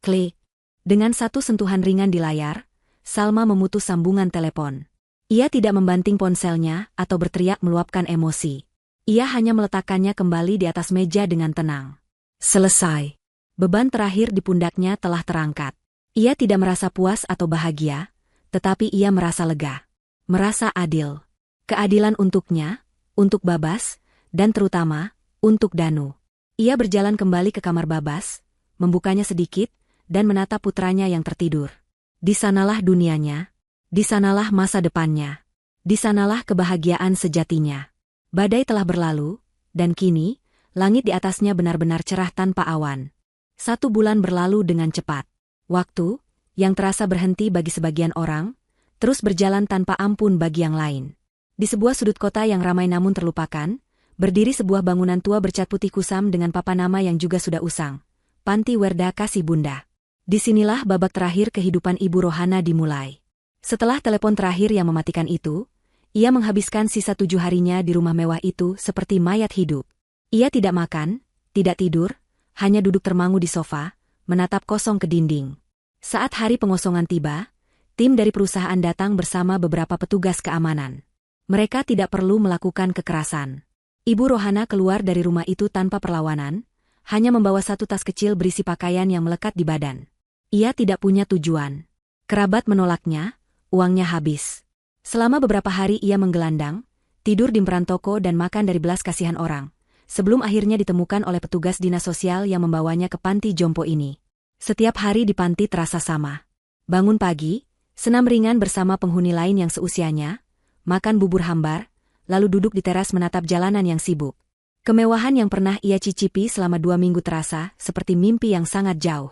Klik. Dengan satu sentuhan ringan di layar, Salma memutus sambungan telepon. Ia tidak membanting ponselnya atau berteriak meluapkan emosi. Ia hanya meletakkannya kembali di atas meja dengan tenang. Selesai. Beban terakhir di pundaknya telah terangkat. Ia tidak merasa puas atau bahagia, tetapi ia merasa lega. Merasa adil. Keadilan untuknya, untuk Babas, dan terutama, untuk Danu. Ia berjalan kembali ke kamar Babas, membukanya sedikit, dan menatap putranya yang tertidur. Di sanalah dunianya, di sanalah masa depannya, di sanalah kebahagiaan sejatinya. Badai telah berlalu, dan kini, langit di atasnya benar-benar cerah tanpa awan. 1 bulan berlalu dengan cepat. Waktu, yang terasa berhenti bagi sebagian orang, terus berjalan tanpa ampun bagi yang lain. Di sebuah sudut kota yang ramai namun terlupakan, berdiri sebuah bangunan tua bercat putih kusam dengan papan nama yang juga sudah usang. Panti Werda Kasih Bunda. Disinilah babak terakhir kehidupan Ibu Rohana dimulai. Setelah telepon terakhir yang mematikan itu, ia menghabiskan sisa 7 harinya di rumah mewah itu seperti mayat hidup. Ia tidak makan, tidak tidur, hanya duduk termangu di sofa, menatap kosong ke dinding. Saat hari pengosongan tiba, tim dari perusahaan datang bersama beberapa petugas keamanan. Mereka tidak perlu melakukan kekerasan. Ibu Rohana keluar dari rumah itu tanpa perlawanan, hanya membawa satu tas kecil berisi pakaian yang melekat di badan. Ia tidak punya tujuan. Kerabat menolaknya, uangnya habis. Selama beberapa hari ia menggelandang, tidur di emperan toko dan makan dari belas kasihan orang, sebelum akhirnya ditemukan oleh petugas dinas sosial yang membawanya ke panti jompo ini. Setiap hari di panti terasa sama. Bangun pagi, senam ringan bersama penghuni lain yang seusianya, makan bubur hambar, lalu duduk di teras menatap jalanan yang sibuk. Kemewahan yang pernah ia cicipi selama 2 minggu terasa seperti mimpi yang sangat jauh.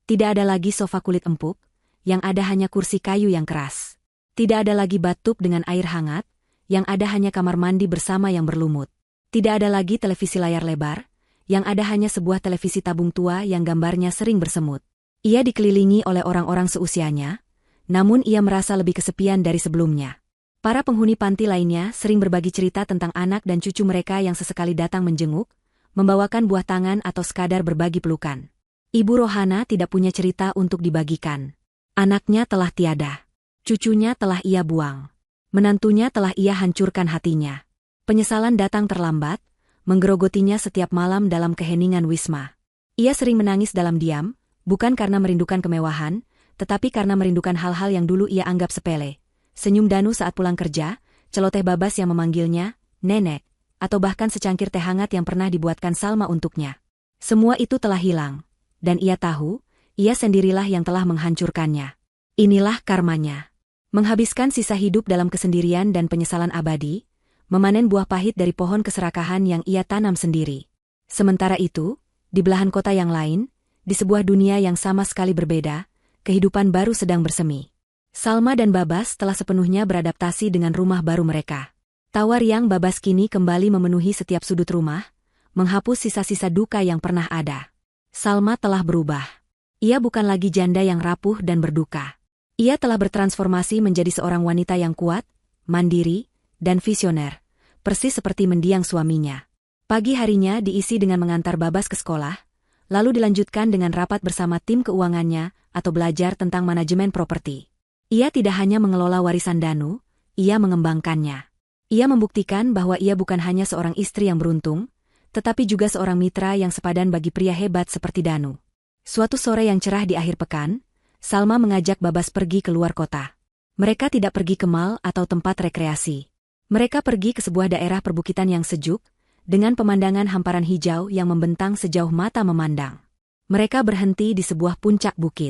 Tidak ada lagi sofa kulit empuk, yang ada hanya kursi kayu yang keras. Tidak ada lagi batuk dengan air hangat, yang ada hanya kamar mandi bersama yang berlumut. Tidak ada lagi televisi layar lebar, yang ada hanya sebuah televisi tabung tua yang gambarnya sering bersemut. Ia dikelilingi oleh orang-orang seusianya, namun ia merasa lebih kesepian dari sebelumnya. Para penghuni panti lainnya sering berbagi cerita tentang anak dan cucu mereka yang sesekali datang menjenguk, membawakan buah tangan atau sekadar berbagi pelukan. Ibu Rohana tidak punya cerita untuk dibagikan. Anaknya telah tiada. Cucunya telah ia buang. Menantunya telah ia hancurkan hatinya. Penyesalan datang terlambat, menggerogotinya setiap malam dalam keheningan wisma. Ia sering menangis dalam diam, bukan karena merindukan kemewahan, tetapi karena merindukan hal-hal yang dulu ia anggap sepele. Senyum Danu saat pulang kerja, celoteh Babas yang memanggilnya, nenek, atau bahkan secangkir teh hangat yang pernah dibuatkan Salma untuknya. Semua itu telah hilang, dan ia tahu, ia sendirilah yang telah menghancurkannya. Inilah karmanya. Menghabiskan sisa hidup dalam kesendirian dan penyesalan abadi, memanen buah pahit dari pohon keserakahan yang ia tanam sendiri. Sementara itu, di belahan kota yang lain, di sebuah dunia yang sama sekali berbeda, kehidupan baru sedang bersemi. Salma dan Babas telah sepenuhnya beradaptasi dengan rumah baru mereka. Tawa riang Babas kini kembali memenuhi setiap sudut rumah, menghapus sisa-sisa duka yang pernah ada. Salma telah berubah. Ia bukan lagi janda yang rapuh dan berduka. Ia telah bertransformasi menjadi seorang wanita yang kuat, mandiri, dan visioner, persis seperti mendiang suaminya. Pagi harinya diisi dengan mengantar Babas ke sekolah, lalu dilanjutkan dengan rapat bersama tim keuangannya atau belajar tentang manajemen properti. Ia tidak hanya mengelola warisan Danu, ia mengembangkannya. Ia membuktikan bahwa ia bukan hanya seorang istri yang beruntung, tetapi juga seorang mitra yang sepadan bagi pria hebat seperti Danu. Suatu sore yang cerah di akhir pekan, Salma mengajak Babas pergi ke luar kota. Mereka tidak pergi ke mal atau tempat rekreasi. Mereka pergi ke sebuah daerah perbukitan yang sejuk, dengan pemandangan hamparan hijau yang membentang sejauh mata memandang. Mereka berhenti di sebuah puncak bukit.